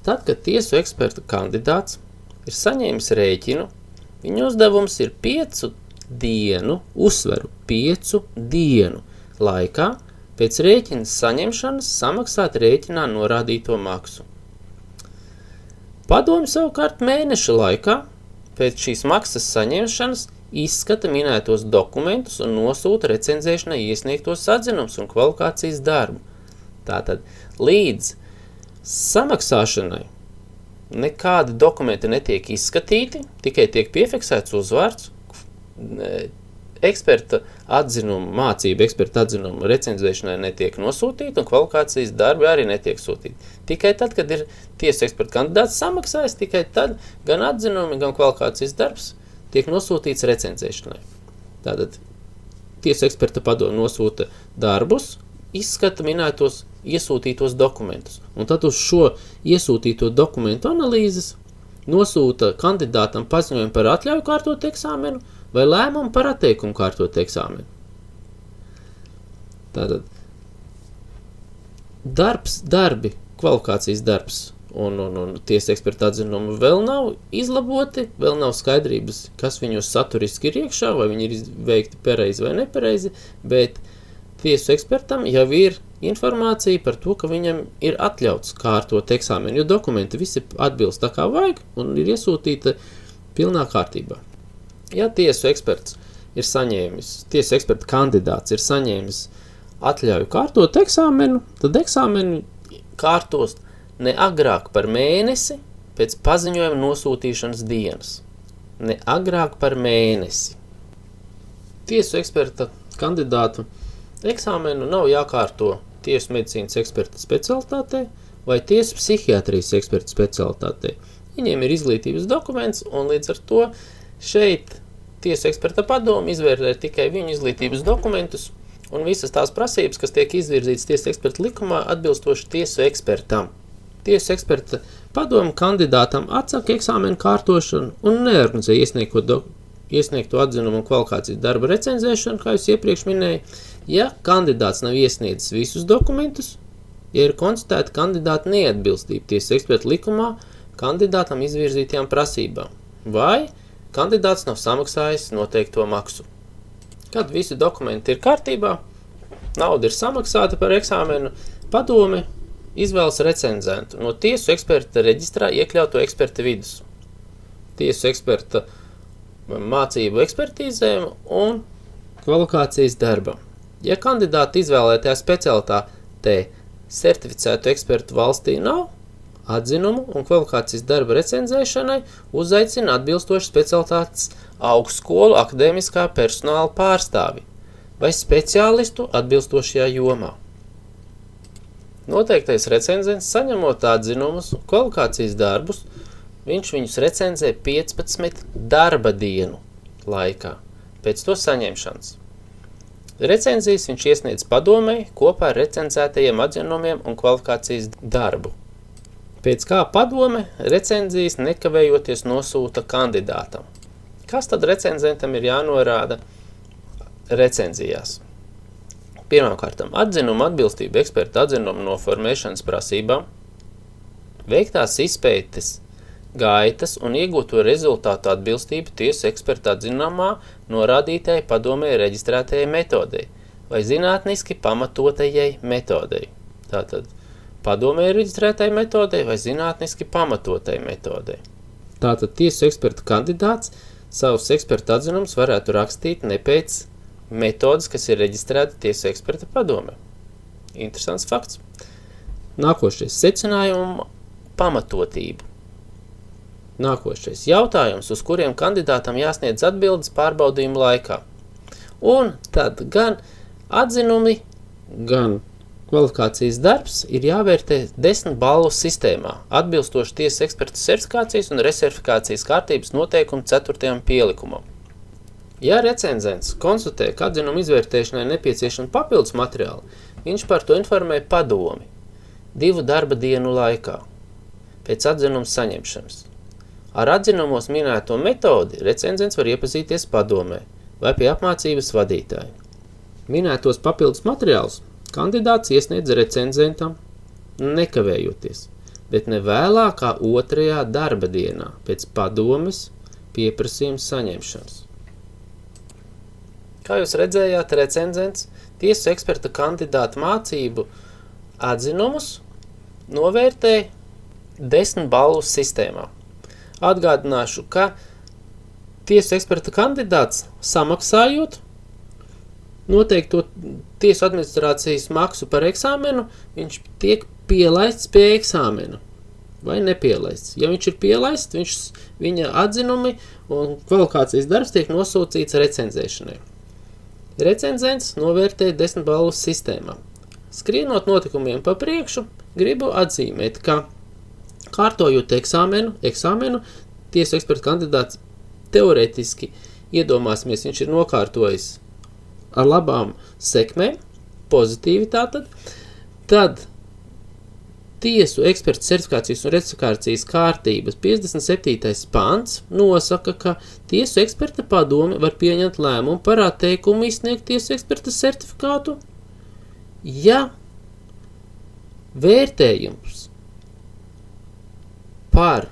Tad, kad tiesu eksperta kandidāts ir saņēmis rēķinu, viņa uzdevums ir 5 dienu, uzsveru 5 dienu laikā pēc rēķina saņemšanas samaksāt rēķinā norādīto maksu. Padomi savukārt mēneša laikā pēc šīs maksas saņemšanas izskata minētos dokumentus un nosūta recenzēšanai iesniegtos atzinums un kvalifikācijas darbu. Tātad līdz samaksāšanai nekādi dokumenti netiek izskatīti, tikai tiek piefiksēts uzvārds, eksperta atzinumu, mācību eksperta atzinumu recenzēšanai netiek nosūtīti un kvalifikācijas darbi arī netiek sūtīti. Tikai tad, kad ir tiesu eksperta kandidāts samaksājis, tikai tad gan atzinumi, gan kvalifikācijas darbs tiek nosūtīts recenzēšanai. Tātad tiesu eksperta padome nosūta darbus, izskata minētos iesūtītos dokumentus. Un tad uz šo iesūtīto dokumentu analīzes nosūta kandidātam paziņojumu par atļauju kārtot eksāmenu vai lēmumu par atteikumu kārtot eksāmenu. Tātad darbi, kvalifikācijas darbs un tiesa eksperta atzinumu vēl nav izlaboti, vēl nav skaidrības, kas viņos saturiski ir iekšā, vai viņi ir veikti pareizi vai nepareizi, bet tiesu ekspertam jau ir informācija par to, ka viņam ir atļauts kārtot eksāmenu, jo dokumenti visi atbilst tā kā vajag un ir iesūtīta pilnā kārtībā. Ja tiesu eksperts ir saņēmis, tiesu eksperta kandidāts ir saņēmis atļauju kārtot eksāmenu, tad eksāmenu kārtos ne agrāk par mēnesi pēc paziņojuma nosūtīšanas dienas. Ne agrāk par mēnesi. Tiesu eksperta kandidātu eksāmenu nav jākārto tiesu medicīnas eksperta specialitātē vai tiesu psihiatrijas eksperta specialitātē. Viņiem ir izglītības dokuments un līdz ar to šeit tiesu eksperta padome izvērtē tikai viņu izglītības dokumentus un visas tās prasības, kas tiek izvirzītas tiesu eksperta likumā atbilstoši tiesu ekspertam. Tiesu eksperta padome kandidātam atsaka eksāmenu kārtošanu un neorganizē iesniegto atzinumu un kvalifikācijas darba recenzēšanu, kā jūs iepriekš minēju, ja kandidāts nav iesniedzis visus dokumentus, ja ir konstatēta kandidāta neatbilstība tiesu eksperta likumā kandidātam izvirzītajām prasībām, vai kandidāts nav samaksājis noteikto maksu. Kad visi dokumenti ir kārtībā, nauda ir samaksāta par eksāmenu, padome izvēlas recenzentu no tiesu eksperta reģistrā iekļauto eksperta vidus, tiesu eksperta mācību ekspertīzēm un kvalifikācijas darbam. Ja kandidāta izvēlētajā specialitātē certificētu ekspertu valstī nav, atzinumu un kvalifikācijas darba recenzēšanai uzaicina atbilstoši specialitātes augstskolu akadēmiskā personāla pārstāvi vai speciālistu atbilstošajā jomā. Noteiktais recenzents, saņemot atzinumus un kvalifikācijas darbus, viņš viņus recenzē 15 darba dienu laikā pēc to saņemšanas. Recenzijas viņš iesniedz padomei kopā ar recenzētajiem atzinumiem un kvalifikācijas darbu. Pēc kā padome recenzijas nekavējoties nosūta kandidātam. Kas tad recenzentam ir jānorāda recenzijās? Pirmkārt, atzinuma atbilstība eksperta atzinuma noformēšanas prasībām, veiktās izpētes gaitas un iegūto rezultātu atbilstību tiesu eksperta atzinumā norādītajai padomē reģistrētajai metodei vai zinātniski pamatotajai metodei. Tātad padomē reģistrētajai metodei vai zinātniski pamatotai metodei. Tātad tiesu eksperta kandidāts savus eksperta atzinumus varētu rakstīt ne pēc metodas, kas ir reģistrēta tiesu eksperta padomē. Interesants fakts. Nākošais secinājumu pamatotību. Nākošais jautājums, uz kuriem kandidātam jāsniedz atbildes pārbaudījuma laikā. Un tad gan atzinumi, gan kvalifikācijas darbs ir jāvērtē 10 balvu sistēmā, atbilstoši tiesas eksperta certifikācijas un resertifikācijas kārtības noteikumu 4. pielikumam. Ja recenzents konstatē, ka atzinuma izvērtēšanai nepieciešama papildus materiāli, viņš par to informē padomi 2 darba dienu laikā pēc atzinuma saņemšanas. Ar atzinumos minēto metodi recenzents var iepazīties padomē vai pie apmācības vadītāja. Minētos papildus materiālus kandidāts iesniedz recenzentam nekavējoties, bet ne vēlāk kā 2. darba dienā pēc padomes pieprasījuma saņemšanas. Kā jūs redzējāt, recenzents tiesu eksperta kandidāta mācību atzinumus novērtē 10 balvu sistēmā. Atgādināšu, ka tiesu eksperta kandidāts samaksājot noteikto tiesu administrācijas maksu par eksāmenu, viņš tiek pielaists pie eksāmena vai nepielaists. Ja viņš ir pielaists, viņa atzinumi un kvalifikācijas darbs tiek nosūcīts recenzēšanai. Recenzents novērtē 10 balvu sistēmā. Skrienot notikumiem pa priekšu, gribu atzīmēt, ka kārtojot eksāmenu, tiesu eksperta kandidāts teorētiski iedomāsimies, viņš ir nokārtojis ar labām sekmēm, pozitīvi tātad, tad tiesu eksperta certifikācijas un recertifikācijas kārtības 57. pants nosaka, ka tiesu eksperta padome var pieņemt lēmumu par atteikumu izsniegt tiesu eksperta certifikātu, ja vērtējums par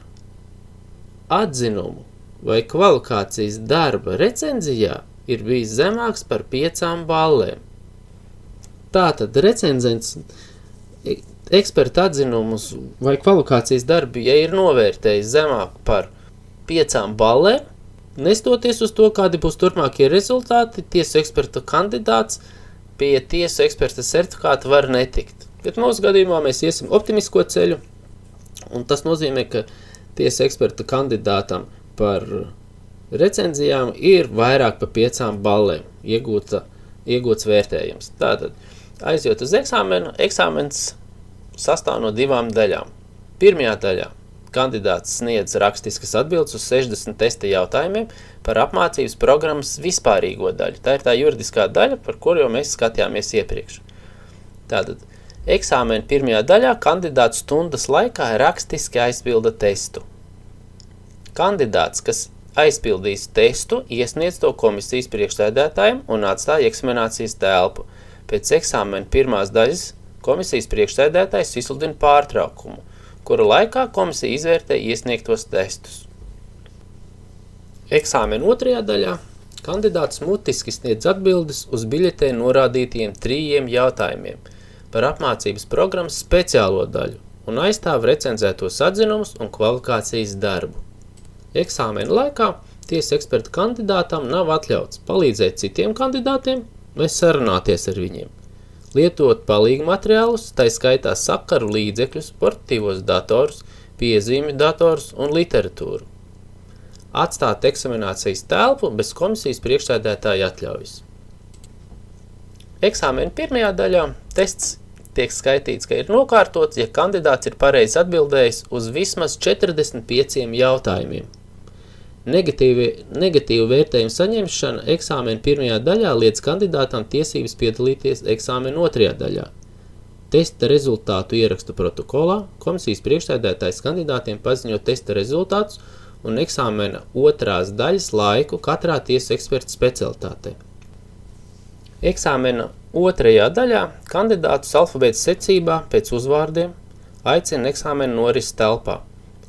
atzinumu vai kvalifikācijas darba recenzijā ir bijis zemāks par 5 ballēm. Tātad recenzents eksperta atzinumus vai kvalifikācijas darbi, ja ir novērtējis zemāk par 5 ballēm, nestoties uz to, kādi būs turpmākie rezultāti, tiesu eksperta kandidāts pie tiesu eksperta certifikāta var netikt. Bet mūsu gadījumā mēs iesim optimisko ceļu, un tas nozīmē, ka tiesu eksperta kandidātam par recenzijām ir vairāk par 5 ballēm iegūts vērtējums. Tātad, aizjot uz eksāmenu, eksāmens sastāv no 2 daļām. Pirmajā daļā kandidāts sniedz rakstiskas atbildes uz 60 testa jautājumiem par apmācības programmas vispārīgo daļu. Tā ir tā juridiskā daļa, par kuru jau mēs skatījāmies iepriekš. Tātad, eksāmena pirmajā daļā kandidāts stundas laikā rakstiski aizpilda testu. Kandidāts, kas aizpildīs testu, iesniedz to komisijas priekšsēdētājiem un atstāja eksaminācijas telpu. Pēc eksāmena pirmās daļas komisijas priekšsēdētājs izsludina pārtraukumu, kura laikā komisija izvērtē iesniegtos testus. Eksāmena otrajā daļā kandidāts mutiski sniedz atbildes uz biļetē norādītiem 3 jautājumiem par apmācības programmas speciālo daļu un aizstāv recenzētos atzinumus un kvalifikācijas darbu. Eksāmena laikā tiesas eksperta kandidātam nav atļauts palīdzēt citiem kandidātiem vai sarunāties ar viņiem, lietot palīgu materiālus, tai skaitā sakaru līdzekļus, portatīvos datorus, piezīmju datorus un literatūru. Atstāt eksaminācijas telpu bez komisijas priekšsēdētāja atļaujas. Eksāmena pirmajā daļā tests tiek skaitīts, ka ir nokārtots, ja kandidāts ir pareizi atbildējis uz vismaz 45 jautājumiem. Negatīvu vērtējumu saņemšana eksāmena pirmajā daļā liedz kandidātam tiesības piedalīties eksāmena otrajā daļā. Testa rezultātu ierakstu protokolā, komisijas priekšsēdētājs kandidātiem paziņo testa rezultātus un eksāmena otrās daļas laiku katrā tiesas eksperta specialitātē. Eksāmena otrajā daļā kandidātus alfabēta secībā pēc uzvārdiem aicina eksāmena norises telpā,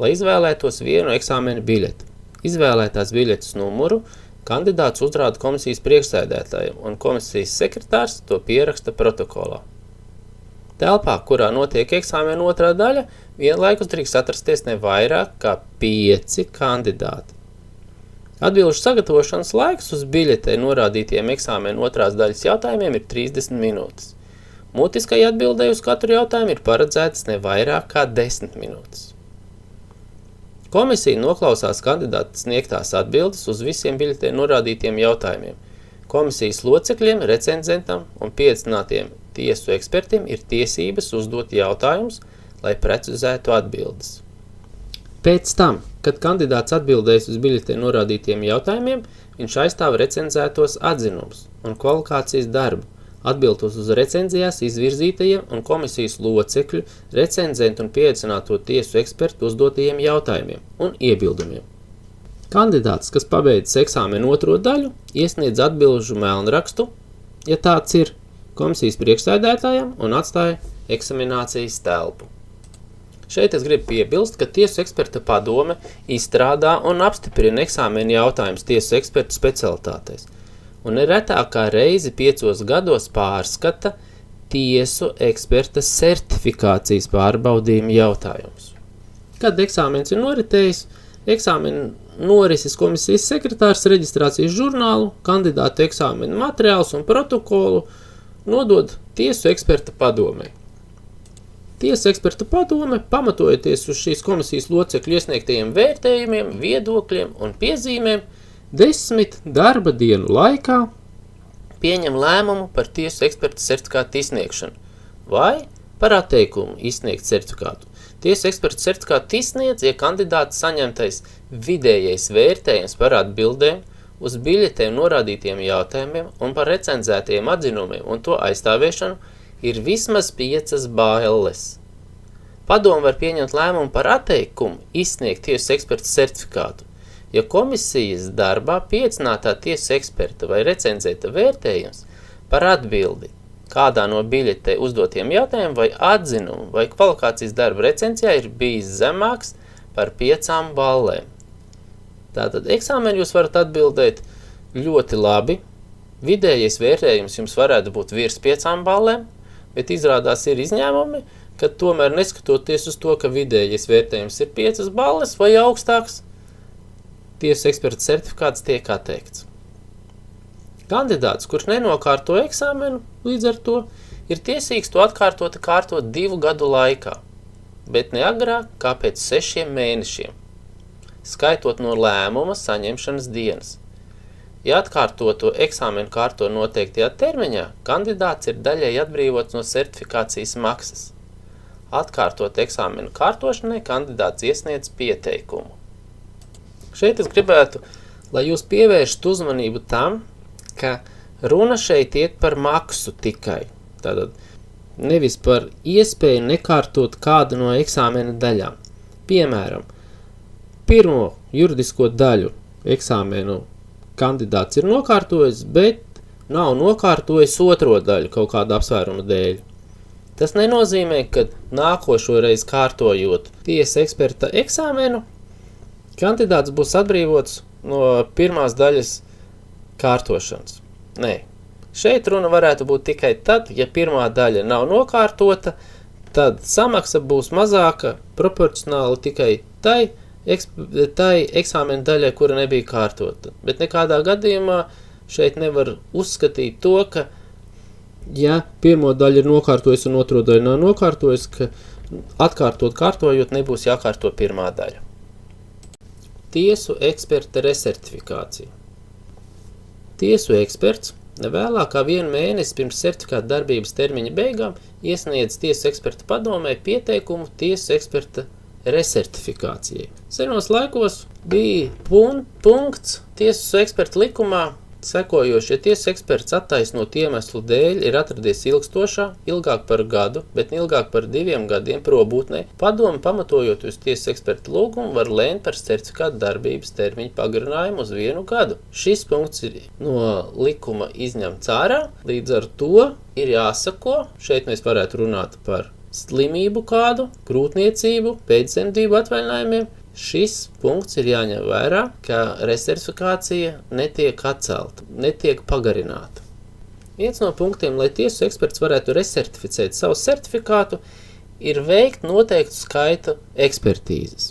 lai izvēlētos vienu eksāmena biļeti. Izvēlētās biļetes numuru kandidāts uzrāda komisijas priekšsēdētājiem, un komisijas sekretārs to pieraksta protokolā. Telpā, kurā notiek eksāmena otrā daļa, vienlaikus drīkst atrasties ne vairāk kā 5 kandidāti. Atbilžu sagatavošanas laiks uz biļetē norādītiem eksāmena otrās daļas jautājumiem ir 30 minūtes. Mutiskai atbildēji uz katru jautājumu ir paredzētas ne vairāk kā 10 minūtes. Komisija noklausās kandidāta sniegtās atbildes uz visiem biļetē norādītiem jautājumiem. Komisijas locekļiem, recenzentam un pieaicinātiem tiesu ekspertiem ir tiesības uzdot jautājumus, lai precizētu atbildes. Pēc tam, kad kandidāts atbildēs uz biļetē norādītiem jautājumiem, viņš aizstāv recenzētos atzinumus un kvalifikācijas darbu, atbildot uz recenzijās izvirzītajiem un komisijas locekļu, recenzentu un pieaicināto tiesu ekspertu uzdotajiem jautājumiem un iebildumiem. Kandidāts, kas pabeidzis eksāmena otro daļu, iesniedz atbilžu melnrakstu, ja tāds ir, komisijas priekšsēdētājam un atstāja eksaminācijas telpu. Šeit es gribu piebilst, ka tiesu eksperta padome izstrādā un apstiprina eksāmena jautājumus tiesu ekspertu specialitātēs un neretākā reizi 5 gados pārskata tiesu eksperta certifikācijas pārbaudījuma jautājumus. Kad eksāmens ir noritējis, eksāmena norises komisijas sekretārs reģistrācijas žurnālu, kandidātu eksāmena materiālus un protokolu nodod tiesu eksperta padomei. Tiesu eksperta padome, pamatojoties uz šīs komisijas locekļu iesniegtajiem vērtējumiem, viedokļiem un piezīmēm, 10 darba dienu laikā pieņem lēmumu par tiesu eksperta certifikātu izsniegšanu vai par atteikumu izsniegt certifikātu. Tiesu eksperta certifikātu izsniedz, ja kandidāta saņemtais vidējais vērtējums par atbildēm uz biļetēm norādītiem jautājumiem un par recenzētiem atzinumiem un to aizstāvēšanu ir vismaz 5 balles. Padome var pieņemt lēmumu par atteikumu izsniegt tiesu eksperta certifikātu, ja komisijas darbā pieaicinātā tiesu eksperta vai recenzēta vērtējums par atbildi kādā no biļetē uzdotiem jautājumiem vai atzinumu vai kvalifikācijas darba recenzijā ir bijis zemāks par 5 ballēm. Tātad eksāmeni jūs varat atbildēt ļoti labi, vidējais vērtējums jums varētu būt virs 5 ballēm, bet izrādās ir izņēmumi, ka tomēr neskatoties uz to, ka vidējais vērtējums ir 5 balles vai augstāks, tiesu eksperta certifikāts tiek atteikts. Kandidāts, kurš nenokārto eksāmenu, līdz ar to, ir tiesīgs to kārtot 2 gadu laikā, bet ne agrāk kā pēc 6 mēnešiem, skaitot no lēmuma saņemšanas dienas. Ja atkārtoto eksāmenu kārto noteiktajā termiņā, kandidāts ir daļēji atbrīvots no certifikācijas maksas. Atkārtot eksāmenu kārtošanai, kandidāts iesniedz pieteikumu. Šeit es gribētu, lai jūs pievēršat uzmanību tam, ka runa šeit iet par maksu tikai. Tātad nevis par iespēju nekārtot kādu no eksāmena daļām. Piemēram, pirmo juridisko daļu eksāmenu kandidāts ir nokārtojis, bet nav nokārtojis otro daļu kaut kādu apsvērumu dēļ. Tas nenozīmē, ka nākošo reizi kārtojot tiesa eksperta eksāmenu, kandidāts būs atbrīvots no pirmās daļas kārtošanas. Nē. Šeit runa varētu būt tikai tad, ja pirmā daļa nav nokārtota, tad samaksa būs mazāka proporcionāli tikai tai eksāmena daļai, kura nebija kārtota. Bet nekādā gadījumā šeit nevar uzskatīt to, ka ja pirmo daļu ir nokārtojis un otro daļu nav nokārtojis, ka kārtojot nebūs jākārto pirmā daļa. Tiesu eksperta resertifikācija. Tiesu eksperts nevēlāk kā 1 mēnesi pirms certifikāta darbības termiņa beigām iesniedz tiesu eksperta padomē pieteikumu tiesu eksperta resertifikācijai. Senos laikos bija punkts tiesu eksperta likumā sekojoši, ja tiesas eksperts attaisnot iemeslu dēļ ir atradies ilgstošā, ilgāk par gadu, bet ilgāk par 2 gadiem probūtnē, padome pamatojot uz tiesas eksperta lūgumu var lēmt par certifikāta darbības termiņu pagarinājumu uz 1 gadu. Šis punkts ir no likuma izņemts ārā, līdz ar to ir jāsako, šeit mēs varētu runāt par slimību kādu, grūtniecību, pēcdzemdību atvaļinājumiem. Šis punkts ir jāņem vērā, ka resertifikācija netiek atcelta, netiek pagarināta. Viens no punktiem, lai tiesu eksperts varētu resertificēt savu certifikātu, ir veikt noteiktu skaitu ekspertīzes.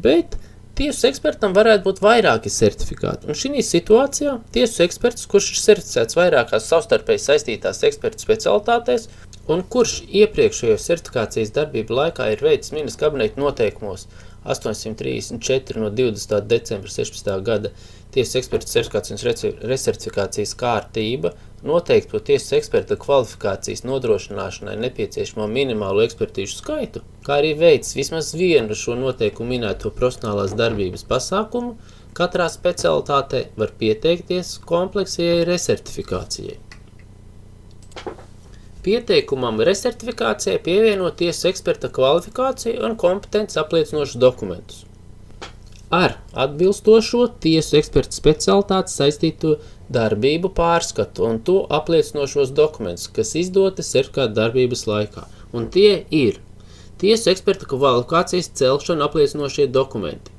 Bet tiesu ekspertam varētu būt vairāki certifikāti, un šī situācijā tiesu eksperts, kurš ir certificēts vairākās savstarpēji saistītās ekspertu specialitātēs, un kurš iepriekšējo certifikācijas darbību laikā ir veicis ministra kabineta noteikumos 834 no 20. decembra 16. gada tiesas eksperta certifikācijas un resertifikācijas kārtība noteikto tiesas eksperta kvalifikācijas nodrošināšanai nepieciešamo minimālo ekspertīžu skaitu, kā arī veids vismaz vienu šo noteikumu minēto profesionālās darbības pasākumu, katrā specialitātē var pieteikties kompleksajai resertifikācijai. Pieteikumam resertifikācijai pievieno tiesas eksperta kvalifikāciju un kompetences apliecinošus dokumentus. Ar atbilstošo tiesu eksperta specialitāti saistīto darbību pārskatu un to apliecinošos dokumentus, kas izdoti certifikāta darbības laikā. Un tie ir tiesu eksperta kvalifikācijas celšana apliecinošie dokumenti.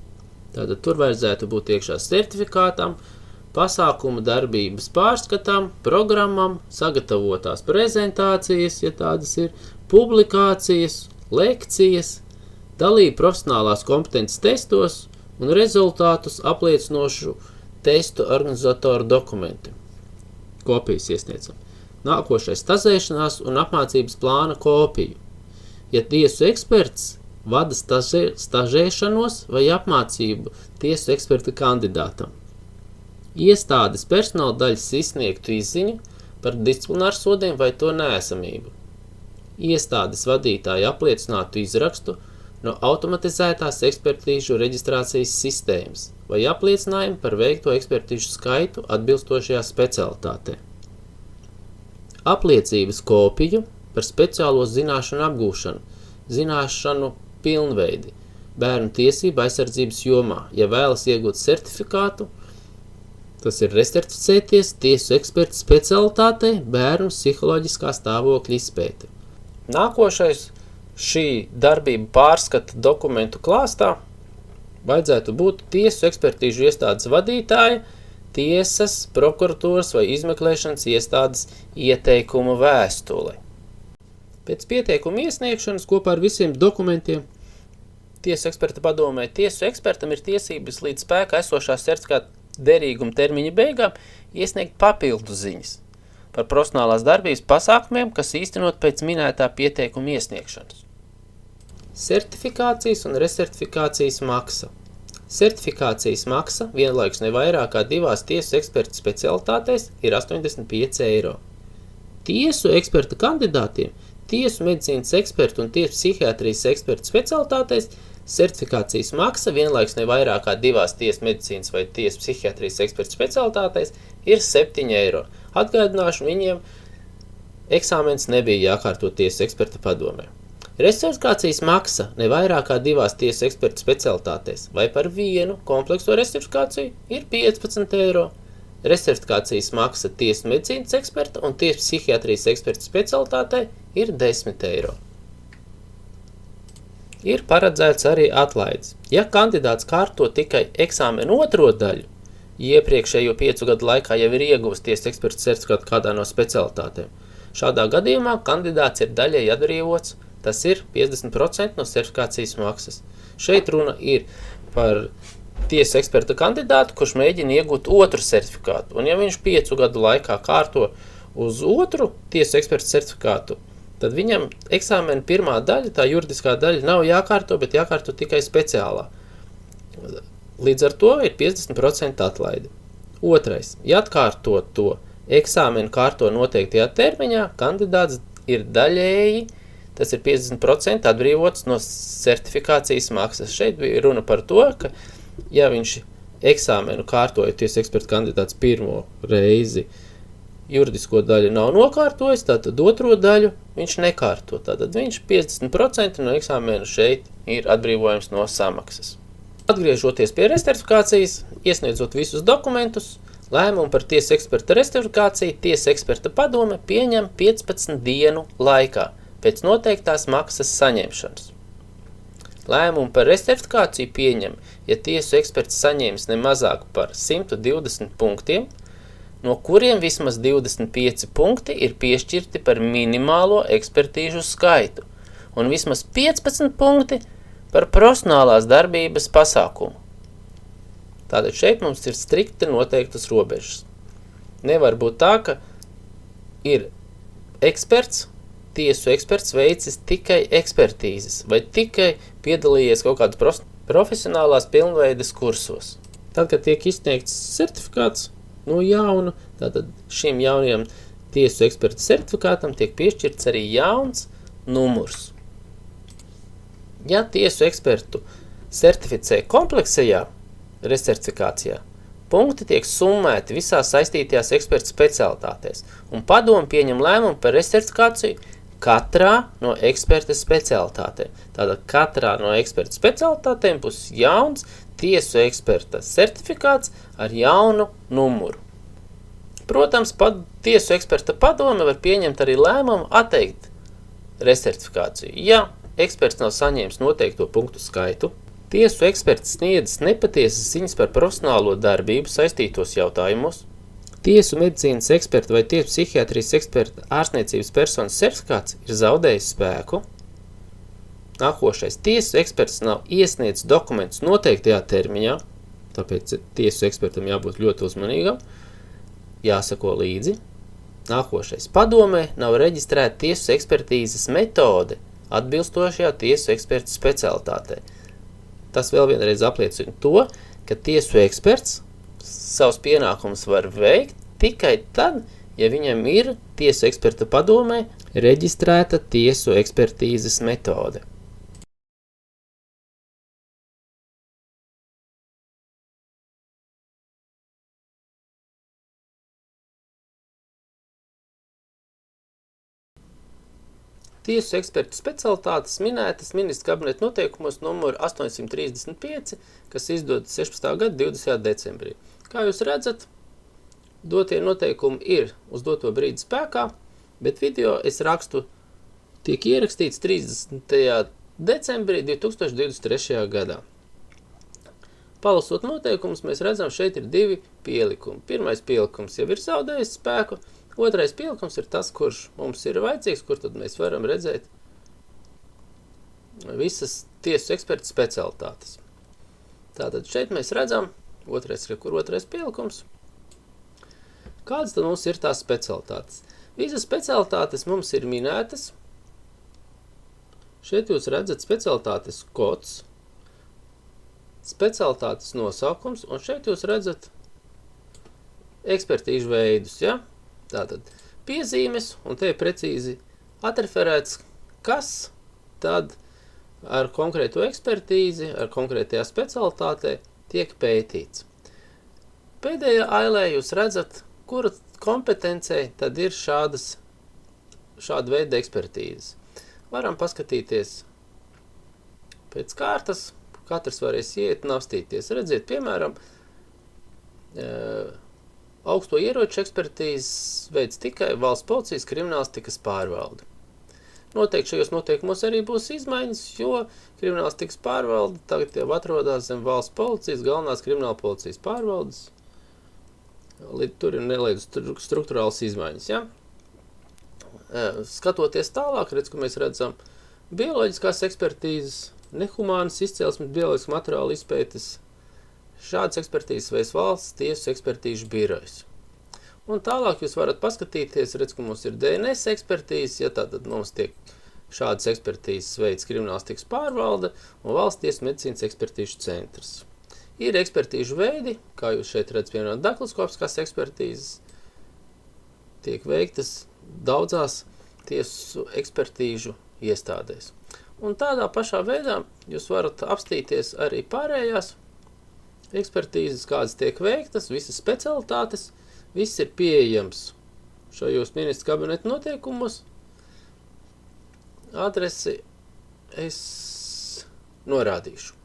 Tātad tur vajadzētu būt iekšā certifikātam, pasākumu darbības pārskatām, programmam, sagatavotās prezentācijas, ja tādas ir, publikācijas, lekcijas, dalība profesionālās kompetences testos un rezultātus apliecinošu testu organizatoru dokumenti. Kopijas iesniedzam. Nākošais stazēšanās un apmācības plāna kopiju. Ja tiesu eksperts vada stažēšanos vai apmācību tiesu eksperta kandidātam. Iestādes personāla daļas izsniegtu izziņu par disciplināru sodiem vai to neesamību. Iestādes vadītāji apliecinātu izrakstu no automatizētās ekspertīžu reģistrācijas sistēmas vai apliecinājumu par veikto ekspertīžu skaitu atbilstošajā specialitātē. Apliecības kopiju par speciālo zināšanu apgūšanu, zināšanu pilnveidi, bērnu tiesību aizsardzības jomā, ja vēlas iegūt certifikātu, tas ir resertificēties tiesu eksperta specialitātei bērnu psiholoģiskā stāvokļa izpēte. Nākošais šī darbība pārskata dokumentu klāstā vajadzētu būt tiesu ekspertīžu iestādes vadītāja, tiesas, prokuratūras vai izmeklēšanas iestādes ieteikuma vēstule. Pēc pieteikuma iesniegšanas kopā ar visiem dokumentiem tiesu eksperta padomē tiesu ekspertam ir tiesības līdz spēkā esošās certifikāta derīguma termiņa beigām iesniegt papildu ziņas par profesionālās darbības pasākumiem, kas īstenot pēc minētā pieteikuma iesniegšanas. Certifikācijas un resertifikācijas maksa. Certifikācijas maksa vienlaikus ne vairāk kā 2 tiesu eksperta specialitātēs ir 85 eiro. Tiesu eksperta kandidātiem, tiesu medicīnas ekspertu un tiesu psihiatrijas eksperta specialitātēs certifikācijas maksa vienlaikus ne vairāk kā 2 tiesu medicīnas vai tiesu psihiatrijas eksperta specialitātēs ir 7 eiro. Atgādināšu, viņiem eksāmens nebija jākārto tiesu eksperta padomē. Resertifikācijas maksa ne vairāk kā 2 tiesu eksperta specialitātēs vai par vienu komplekso resertifikāciju ir 15 eiro. Resertifikācijas maksa tiesu medicīnas eksperta un tiesu psihiatrijas eksperta specialitātei ir 10 eiro. Ir paredzēts arī atlaides. Ja kandidāts kārto tikai eksāmenu otro daļu, iepriekšējo 5 gadu laikā jau ir ieguvis tiesas eksperta certifikātu kādā no specialitātēm. Šādā gadījumā kandidāts ir daļēji atbrīvots, tas ir 50% no certifikācijas maksas. Šeit runa ir par tiesas eksperta kandidātu, kurš mēģina iegūt otru certifikātu. Un ja viņš 5 gadu laikā kārto uz otru tiesas eksperta certifikātu, tad viņam eksāmena pirmā daļa, tā juridiskā daļa, nav jākārto, bet jākārto tikai speciālā. Līdz ar to ir 50% atlaide. Otrais, ja atkārto to eksāmenu kārto noteiktajā termiņā, kandidāts ir daļēji, tas ir 50% atbrīvots no certifikācijas maksas. Šeit bija runa par to, ka ja viņš eksāmenu kārtoja tiesas eksperta kandidāts pirmo reizi, juridisko daļu nav nokārtojis, tātad otro daļu viņš nekārto. Tātad viņš 50% no eksāmenu šeit ir atbrīvojums no samaksas. Atgriežoties pie recertifikācijas, iesniedzot visus dokumentus, lēmumu par tiesas eksperta recertifikāciju tiesas eksperta padome pieņem 15 dienu laikā pēc noteiktās maksas saņemšanas. Lēmumu par recertifikāciju pieņem, ja tiesu eksperts saņēmis ne mazāk par 120 punktiem, no kuriem vismaz 25 punkti ir piešķirti par minimālo ekspertīžu skaitu un vismaz 15 punkti par profesionālās darbības pasākumu. Tātad šeit mums ir strikti noteiktas robežas. Nevar būt tā, ka ir eksperts, tiesu eksperts veicis tikai ekspertīzes vai tikai piedalījies kaut kādas profesionālās pilnveides kursos. Tad, kad tiek izsniegts certifikāts no jauna, tātad šim jaunajam tiesu eksperta certifikātam tiek piešķirts arī jauns numurs. Ja tiesu ekspertu certificē kompleksajā recertifikācijā, punkti tiek summēti visās saistītajās eksperta specialitātēs, un padomu pieņem lēmumu par recertifikāciju katrā no eksperta specialitātēm. Tātad katrā no eksperta specialitātēm būs jauns tiesu eksperta certifikāts ar jaunu numuru. Protams, tiesu eksperta padome var pieņemt arī lēmumu atteikt recertifikāciju. Ja eksperts nav saņēmis noteikto punktu skaitu, tiesu eksperts sniedz nepatiesas ziņas par profesionālo darbību saistītos jautājumos, tiesu medicīnas eksperta vai tiesu psihiatrijas eksperta ārstniecības personas certifikāts ir zaudējis spēku. Nākošais, tiesu eksperts nav iesniedzis dokumentus noteiktajā termiņā, tāpēc tiesu ekspertam jābūt ļoti uzmanīgam, jāsako līdzi. Nākošais, padomē nav reģistrēta tiesu ekspertīzes metode atbilstošajā tiesu eksperta specialitātē. Tas vēl vienreiz apliecina to, ka tiesu eksperts savus pienākumus var veikt tikai tad, ja viņam ir tiesu eksperta padomē reģistrēta tiesu ekspertīzes metode. Tiesu ekspertu specialitātes minētas ministra kabineta noteikumos numuru 835, kas izdodas 16. gada 20. decembrī. Kā jūs redzat, dotie noteikumi ir uz doto brīdi spēkā, bet video es rakstu tiek ierakstīts 30. decembrī 2023. gadā. Palasot noteikumus, mēs redzam, šeit ir 2 pielikumi. Pirmais pielikums jau ir zaudējis spēku, otrais pielikums ir tas, kurš mums ir vajadzīgs, kur tad mēs varam redzēt visas tiesu eksperta specialitātes. Tātad šeit mēs redzam, otrais pielikums. Kādas tad mums ir tās specialitātes? Visas specialitātes mums ir minētas. Šeit jūs redzat specialitātes kods, specialitātes nosaukums, un šeit jūs redzat ekspertīžu veidus, ja? Tātad piezīmes, un te ir precīzi atreferēts, kas tad ar konkrēto ekspertīzi, ar konkrētajā specialitātē tiek pētīts. Pēdējā ailē jūs redzat, kura kompetencei tad ir šāda veida ekspertīzes. Varam paskatīties pēc kārtas, katrs varēs iet un apstīties. Redziet, piemēram, augsto ieroču ekspertīzes veids tikai valsts policijas kriminālistikas pārvalde. Noteikti šajos noteikumos arī būs izmaiņas, jo kriminālistikas pārvalde tagad jau atrodas zem valsts policijas, galvenās krimināla policijas pārvaldes. Tur ir neliels struktūrāls izmaiņas, ja? Skatoties tālāk, redz, ka mēs redzam bioloģiskās ekspertīzes, nehumānas izcelsmes, bioloģiskas materiāla izpētes. Šādas ekspertīzes veids valsts tiesu ekspertīžu birojas. Un tālāk jūs varat paskatīties, redz, ka mums ir DNS ekspertīzes, ja tātad mums tiek šādas ekspertīzes veids kriminālistikas pārvalde un valsts tiesu medicīnas ekspertīžu centrs. Ir ekspertīžu veidi, kā jūs šeit redzat, piemēram, daktiloskopiskās ekspertīzes, tiek veiktas daudzās tiesu ekspertīžu iestādēs. Un tādā pašā veidā jūs varat apstīties arī pārējās ekspertīzes, kādas tiek veiktas, visas specialitātes, viss ir pieejams šajos ministra kabineta noteikumos. Adresi es norādīšu.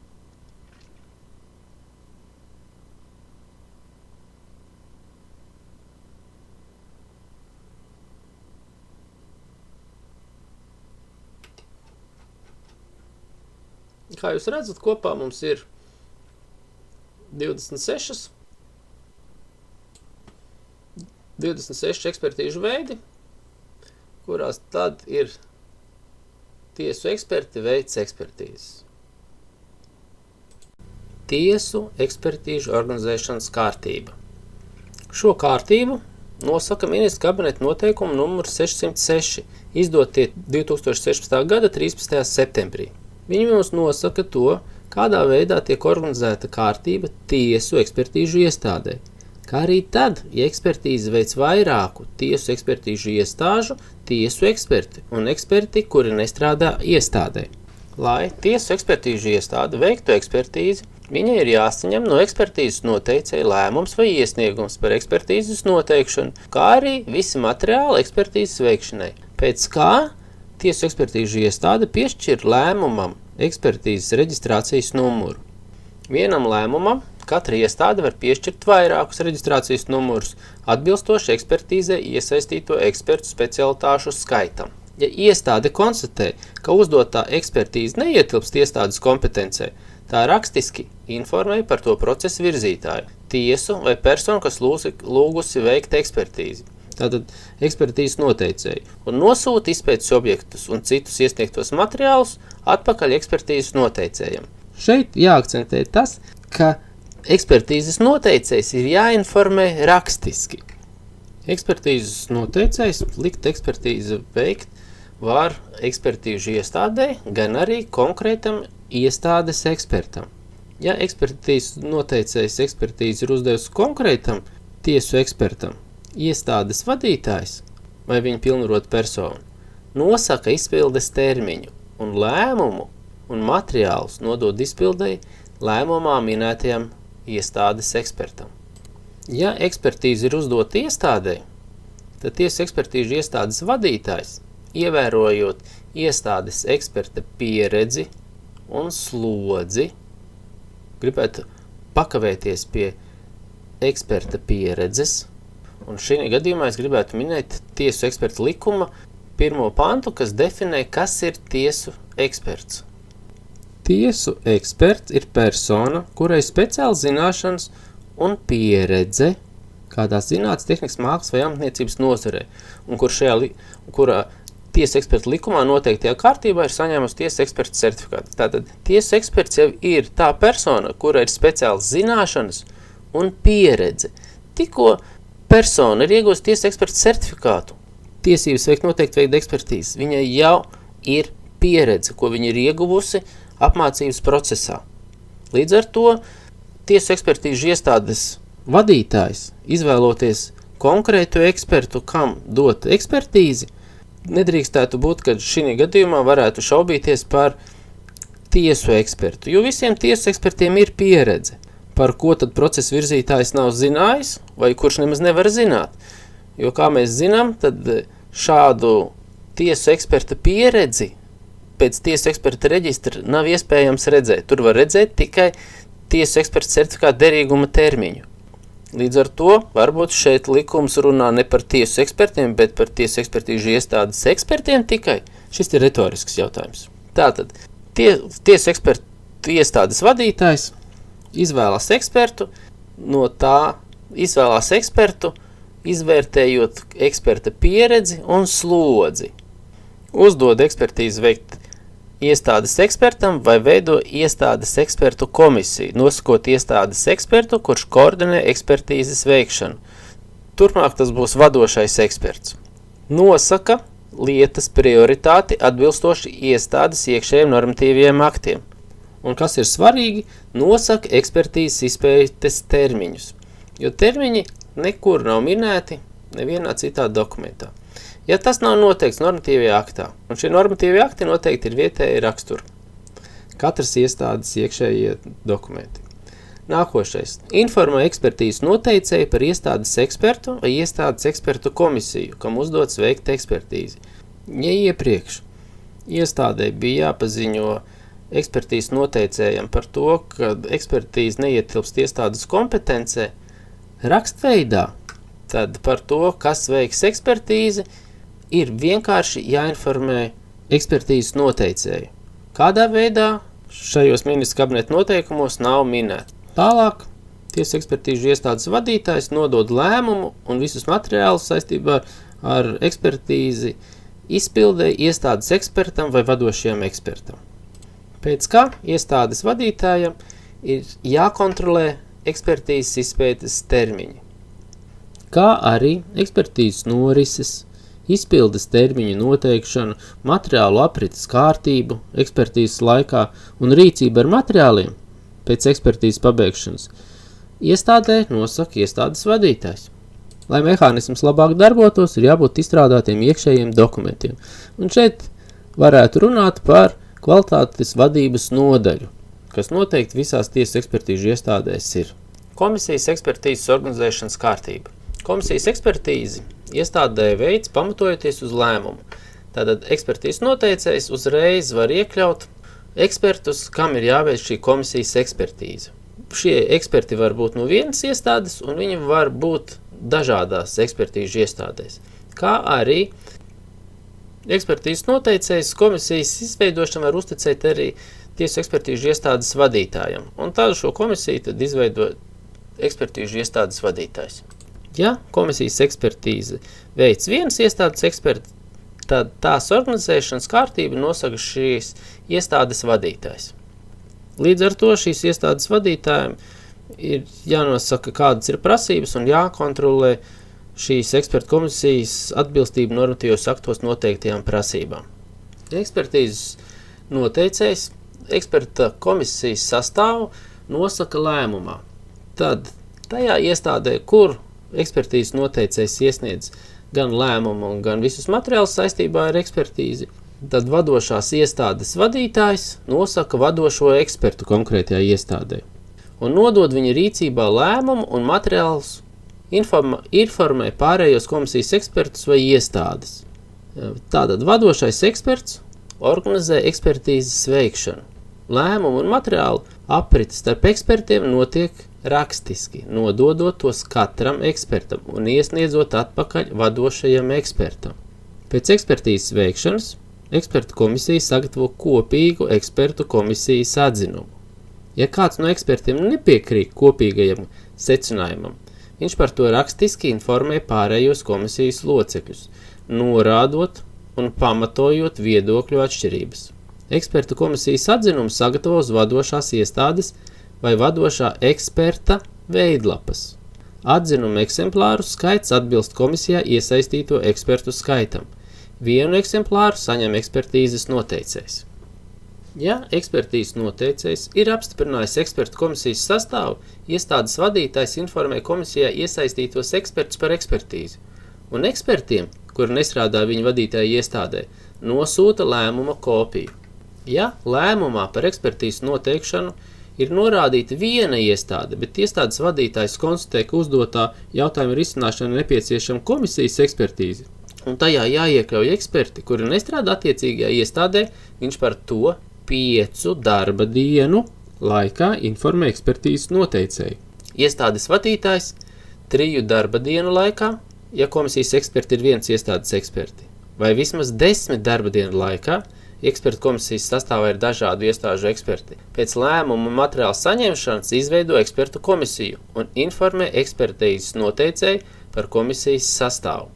Kā jūs redzat, kopā mums ir 26 ekspertīžu veidi, kurās tad ir tiesu eksperti veids ekspertīzes. Tiesu ekspertīžu organizēšanas kārtība. Šo kārtību nosaka ministra kabineta noteikumu numuru 606, izdotie 2016. gada 13. septembrī. Viņi mums nosaka to, kādā veidā tiek organizēta kārtība tiesu ekspertīžu iestādē, kā arī tad, ja ekspertīze veids vairāku tiesu ekspertīžu iestāžu, tiesu eksperti un eksperti, kuri nestrādā iestādē. Lai tiesu ekspertīžu iestāde veiktu ekspertīzi, viņai ir jāsaņem no ekspertīzes noteicēja lēmums vai iesniegums par ekspertīzes noteikšanu, kā arī visi materiāli ekspertīzes veikšanai. Pēc kā tiesu ekspertīžu iestāde piešķir lēmumam ekspertīzes reģistrācijas numuru. Vienam lēmumam katra iestāde var piešķirt vairākus reģistrācijas numurus, atbilstoši ekspertīzē iesaistīto ekspertu specialitāšu skaitam. Ja iestāde konstatē, ka uzdotā ekspertīze neietilpst iestādes kompetencē, tā rakstiski informē par to procesu virzītāju, tiesu vai personu, kas lūgusi veikt ekspertīzi. Tātad ekspertīzes noteicēju, un nosūta izpētes objektus un citus iesniegtos materiālus atpakaļ ekspertīzes noteicējam. Šeit jāakcentē tas, ka ekspertīzes noteicējs ir jāinformē rakstiski. Ekspertīzes noteicējs likt ekspertīzi veikt var ekspertīžu iestādē, gan arī konkrētam iestādes ekspertam. Ja ekspertīzes noteicējs ekspertīzi ir uzdevusi konkrētam tiesu ekspertam, iestādes vadītājs vai viņa pilnvarota persona nosaka izpildes termiņu un lēmumu un materiālus nodod izpildēji lēmumā minētajam iestādes ekspertam. Ja ekspertīze ir uzdota iestādē, tad tiesu ekspertīžu iestādes vadītājs, ievērojot iestādes eksperta pieredzi un slodzi, gribētu pakavēties pie eksperta pieredzes, un šī gadījumā es gribētu minēt tiesu eksperta likuma 1. pantu, kas definē, kas ir tiesu eksperts. Tiesu eksperts ir persona, kurai speciāls zināšanas un pieredze kādā zinātnes, tehnikas, mākslas vai amatniecības nozarē, un kurā tiesu eksperta likumā noteiktajā kārtībā ir saņēmusi tiesu eksperta certifikātu. Tātad tiesu eksperts jau ir tā persona, kura ir speciāls zināšanas un pieredze. Tikko persona ir iegūst tiesu eksperta certifikātu, tiesības veikt noteikti veidu ekspertīzes, viņai jau ir pieredze, ko viņa ir ieguvusi apmācības procesā. Līdz ar to tiesu ekspertīžu iestādes vadītājs, izvēloties konkrētu ekspertu, kam dot ekspertīzi, nedrīkstētu būt, ka šī gadījumā varētu šaubīties par tiesu ekspertu, jo visiem tiesu ekspertiem ir pieredze, par ko tad procesa virzītājs nav zinājis, vai kurš nemaz nevar zināt. Jo, kā mēs zinām, tad šādu tiesu eksperta pieredzi pēc tiesu eksperta reģistra nav iespējams redzēt. Tur var redzēt tikai tiesu eksperta certifikāta derīguma termiņu. Līdz ar to varbūt šeit likums runā ne par tiesu ekspertiem, bet par tiesu ekspertīžu iestādes ekspertiem tikai. Šis ir retorisks jautājums. Tātad, tiesu ekspertu iestādes vadītājs izvēlās ekspertu, izvērtējot eksperta pieredzi un slodzi. Uzdod ekspertīzi veikt iestādes ekspertam vai veido iestādes ekspertu komisiju, nosakot iestādes ekspertu, kurš koordinē ekspertīzes veikšanu. Turpmāk tas būs vadošais eksperts. Nosaka lietas prioritāti atbilstoši iestādes iekšējiem normatīviem aktiem. Un kas ir svarīgi, nosaka ekspertīzes izpētes termiņus, jo termiņi nekur nav minēti nevienā citā dokumentā. Ja tas nav noteikts normatīvajā aktā, un šie normatīvie akti noteikti ir vietēji raksturi. Katras iestādes iekšējie dokumenti. Nākošais. Informē ekspertīzes noteicēju par iestādes ekspertu vai iestādes ekspertu komisiju, kam uzdots veikt ekspertīzi. Ja iepriekš iestādē bija jāpaziņo ekspertīzes noteicējam par to, ka ekspertīze neietilpst iestādes kompetencē, rakstveidā, tad par to, kas veiks ekspertīzi, ir vienkārši jāinformē ekspertīzes noteicēju. Kādā veidā šajos ministra kabineta noteikumos nav minēti. Tālāk tiesu ekspertīžu iestādes vadītājs nodod lēmumu un visus materiālus saistībā ar ekspertīzi izpildē iestādes ekspertam vai vadošajam ekspertam. Pēc kā iestādes vadītājam ir jākontrolē ekspertīzes izpētes termiņi, kā arī ekspertīzes norises, izpildes termiņu noteikšanu, materiālu aprites kārtību ekspertīzes laikā un rīcību ar materiāliem pēc ekspertīzes pabeigšanas. Iestādē nosaka iestādes vadītājs. Lai mehānisms labāk darbotos, ir jābūt izstrādātiem iekšējiem dokumentiem. Un šeit varētu runāt par kvalitātes vadības nodaļu, kas noteikti visās tiesas ekspertīžu iestādēs ir. Komisijas ekspertīzes organizēšanas kārtība. Komisijas ekspertīzi iestādē veids pamatojoties uz lēmumu. Tātad ekspertīzes noteicējs uzreiz var iekļaut ekspertus, kam ir jāveic šī komisijas ekspertīze. Šie eksperti var būt no vienas iestādes, un viņi var būt dažādās ekspertīžu iestādēs. Kā arī ekspertīzes noteicējs komisijas izveidošanu var uzticēt arī tiesu ekspertīžu iestādes vadītājam. Un tādu šo komisiju tad izveido ekspertīžu iestādes vadītājs. Ja komisijas ekspertīze veic vienas iestādes eksperti, tad tās organizēšanas kārtība nosaka šīs iestādes vadītājs. Līdz ar to šīs iestādes vadītājiem ir jānosaka, kādas ir prasības un jākontrolē šīs ekspertu komisijas atbilstību normatīvos aktos noteiktajām prasībām. Ekspertīzes noteicējs eksperta komisijas sastāvu nosaka lēmumā. Tad tajā iestādē, kur ekspertīzes noteicējs iesniedz gan lēmumu, gan visus materiālus saistībā ar ekspertīzi, tad vadošās iestādes vadītājs nosaka vadošo ekspertu konkrētajā iestādē un nodod viņa rīcībā lēmumu un materiālus informē pārējos komisijas ekspertus vai iestādes. Tātad vadošais eksperts organizē ekspertīzes veikšanu. Lēmumu un materiālu aprits starp ekspertiem notiek rakstiski, nododot tos katram ekspertam un iesniedzot atpakaļ vadošajam ekspertam. Pēc ekspertīzes veikšanas ekspertu komisija sagatavo kopīgu ekspertu komisijas atzinumu. Ja kāds no ekspertiem nepiekrīt kopīgajam secinājumam, viņš par to rakstiski informē pārējos komisijas locekļus, norādot un pamatojot viedokļu atšķirības. Ekspertu komisijas atzinumu sagatavo uz vadošās iestādes vai vadošā eksperta veidlapas. Atzinuma eksemplāru skaits atbilst komisijā iesaistīto ekspertu skaitam. Vienu eksemplāru saņem ekspertīzes noteicējs. Ja ekspertīzes noteicējs ir apstiprinājis ekspertu komisijas sastāvu, iestādes vadītājs informē komisijā iesaistītos ekspertus par ekspertīzi, un ekspertiem, kuri nestrādā viņa vadītāja iestādē, nosūta lēmuma kopiju. Ja lēmumā par ekspertīzes noteikšanu ir norādīta viena iestāde, bet iestādes vadītājs konstatē, ka uzdotā jautājuma risināšana nepieciešama komisijas ekspertīzi, un tajā jāiekļauj eksperti, kuri nestrādā attiecīgajā iestādē, viņš par to 5 darba dienu laikā informē ekspertīzes noteicēju. Iestādes vadītājs 3 darba dienu laikā, ja komisijas eksperti ir viens iestādes eksperti, vai vismaz 10 darba dienu laikā ekspertu komisijas sastāvā ir dažādu iestāžu eksperti. Pēc lēmumu materiālu saņemšanas izveido ekspertu komisiju un informē ekspertīzes noteicēju par komisijas sastāvu.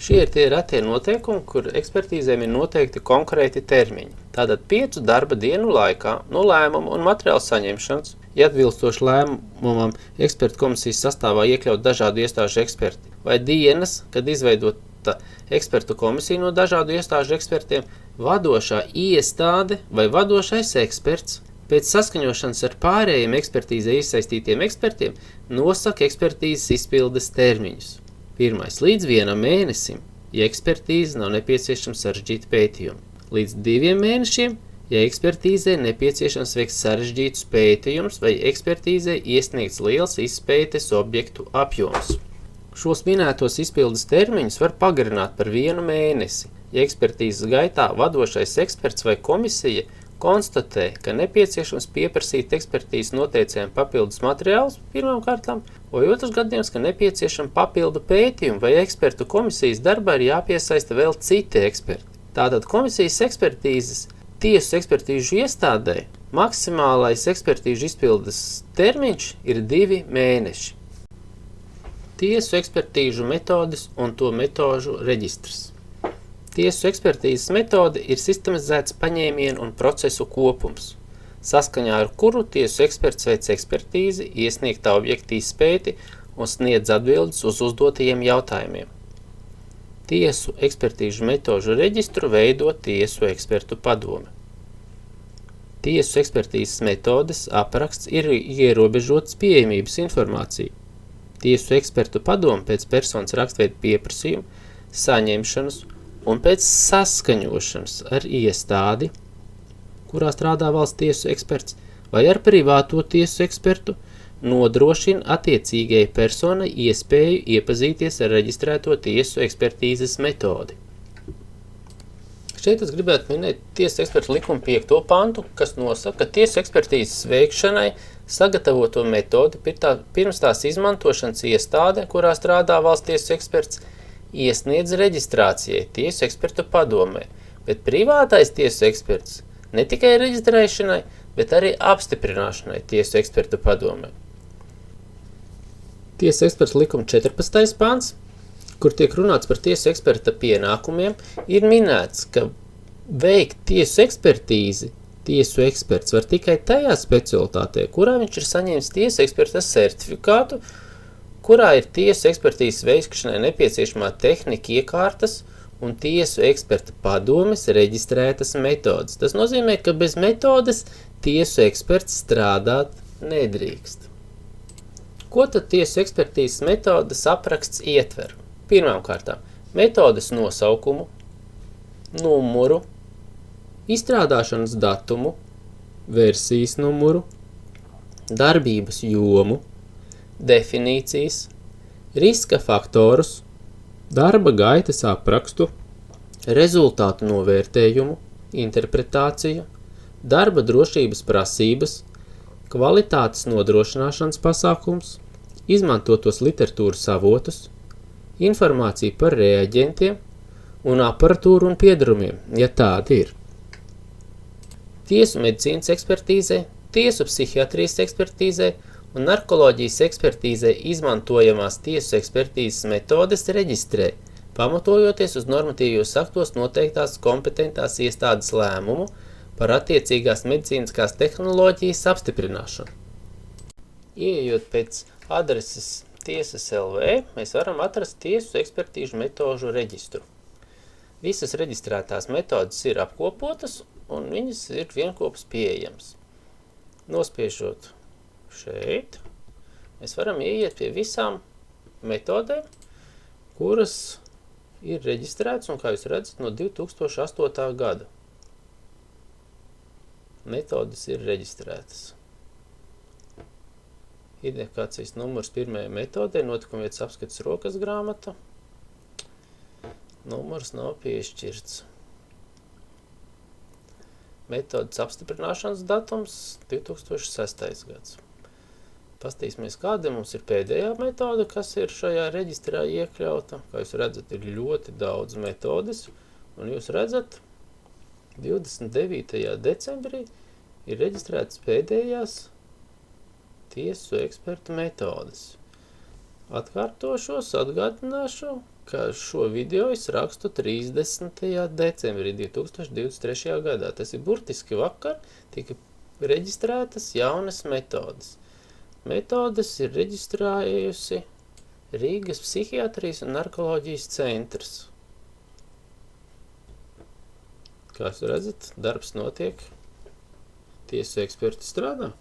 Šie ir tie retie noteikumi, kur ekspertīzēm ir noteikti konkrēti termiņi. Tātad 5 darba dienu laikā no lēmumu un materiālu saņemšanas, ja atbilstoši lēmumam ekspertu komisijas sastāvā iekļaut dažādu iestāžu eksperti, vai dienas, kad izveidota ekspertu komisija no dažādu iestāžu ekspertiem, vadošā iestāde vai vadošais eksperts pēc saskaņošanas ar pārējiem ekspertīzē iesaistītiem ekspertiem nosaka ekspertīzes izpildes termiņus. 1. līdz 1 mēnesim, ja ekspertīze nav nepieciešams sarežģīt pētījumu. Līdz 2 mēnešiem, ja ekspertīzē nepieciešams veikt sarežģītus pētījumus vai ekspertīzē iesniegts liels izpētes objektu apjoms. Šos minētos izpildes termiņus var pagarināt par 1 mēnesi, ja ekspertīzes gaitā vadošais eksperts vai komisija konstatē, ka nepieciešams pieprasīt ekspertīzes noteicējiem papildus materiālus pirmām kārtām, vai otrs gadījums, ka nepieciešama papildu pētījumu vai ekspertu komisijas darbā ir jāpiesaista vēl citi eksperti. Tātad komisijas ekspertīzes tiesu ekspertīžu iestādē maksimālais ekspertīžu izpildes termiņš ir 2 mēneši. Tiesu ekspertīžu metodes un to metožu reģistrs. Tiesu ekspertīzes metode ir sistematizēts paņēmienu un procesu kopums, saskaņā ar kuru tiesu eksperts veic ekspertīzi, iesniegtā objekta izpēti un sniedz atbildes uz uzdotajiem jautājumiem. Tiesu ekspertīžu metožu reģistru veido tiesu ekspertu padome. Tiesu ekspertīzes metodes apraksts ir ierobežotas pieejamības informācija. Tiesu ekspertu padome pēc personas rakstveida pieprasījuma, saņemšanas un pēc saskaņošanas ar iestādi, kurā strādā valsts tiesu eksperts, vai ar privāto tiesu ekspertu, nodrošina attiecīgajai personai iespēju iepazīties ar reģistrēto tiesu ekspertīzes metodi. Šeit es gribētu minēt tiesu ekspertu likuma 5. pantu, kas nosaka, ka tiesu ekspertīzes veikšanai sagatavoto metodi pirms tās izmantošanas iestāde, kurā strādā valsts tiesu eksperts, iesniedz reģistrācijai tiesu ekspertu padomē, bet privātais tiesu eksperts ne tikai reģistrēšanai, bet arī apstiprināšanai tiesu ekspertu padomē. Tiesu ekspertu likuma 14. pants, kur tiek runāts par tiesu eksperta pienākumiem, ir minēts, ka veikt tiesu ekspertīzi tiesu eksperts var tikai tajā specialitātē, kurā viņš ir saņēmis tiesu eksperta certifikātu, kurā ir tiesu ekspertīzes veikšanai nepieciešamā tehnika iekārtas un tiesu eksperta padomes reģistrētas metodas. Tas nozīmē, ka bez metodes tiesu eksperts strādāt nedrīkst. Ko tad tiesu ekspertīzes metodas apraksts ietver? Pirmām kārtām, metodes nosaukumu, numuru, izstrādāšanas datumu, versijas numuru, darbības jomu, definīcijas, riska faktorus, darba gaitas aprakstu, rezultātu novērtējumu, interpretāciju, darba drošības prasības, kvalitātes nodrošināšanas pasākums, izmantotos literatūras avotus, informāciju par reaģentiem un aparatūru un piedarumiem, ja tādi ir. Tiesu medicīnas ekspertīzē, tiesu psihiatrijas ekspertīzē un narkoloģijas ekspertīzē izmantojamās tiesu ekspertīzes metodes reģistrē, pamatojoties uz normatīvos aktos noteiktās kompetentās iestādes lēmumu par attiecīgās medicīniskās tehnoloģijas apstiprināšanu. Ieejot pēc adreses tiesas LV, mēs varam atrast tiesu ekspertīžu metožu reģistru. Visas reģistrētās metodas ir apkopotas un viņas ir vienkopas pieejams. Nospiežot šeit, mēs varam ieiet pie visām metodēm, kuras ir reģistrētas un, kā jūs redzat, no 2008. gada. Metodes ir reģistrētas. Identifikācijas numurs pirmajai metodē, notikumvietas apskates rokas grāmata. Numurs nav piešķirts. Metodes apstiprināšanas datums 2006. gads. Pastīsimies, kāda mums ir pēdējā metode, kas ir šajā reģistrā iekļauta. Kā jūs redzat, ir ļoti daudz metodes, Un jūs redzat, 29. decembrī ir reģistrētas pēdējās tiesu ekspertu metodes. Atkārtošos, atgādināšu, ka šo video es rakstu 30. decembrī 2023. gadā. Tas ir burtiski vakar, tika reģistrētas jaunas metodes. Metodes ir reģistrējusi Rīgas psihiatrijas un narkoloģijas centrs. Kā jūs redzat, darbs notiek, tiesu eksperti strādā.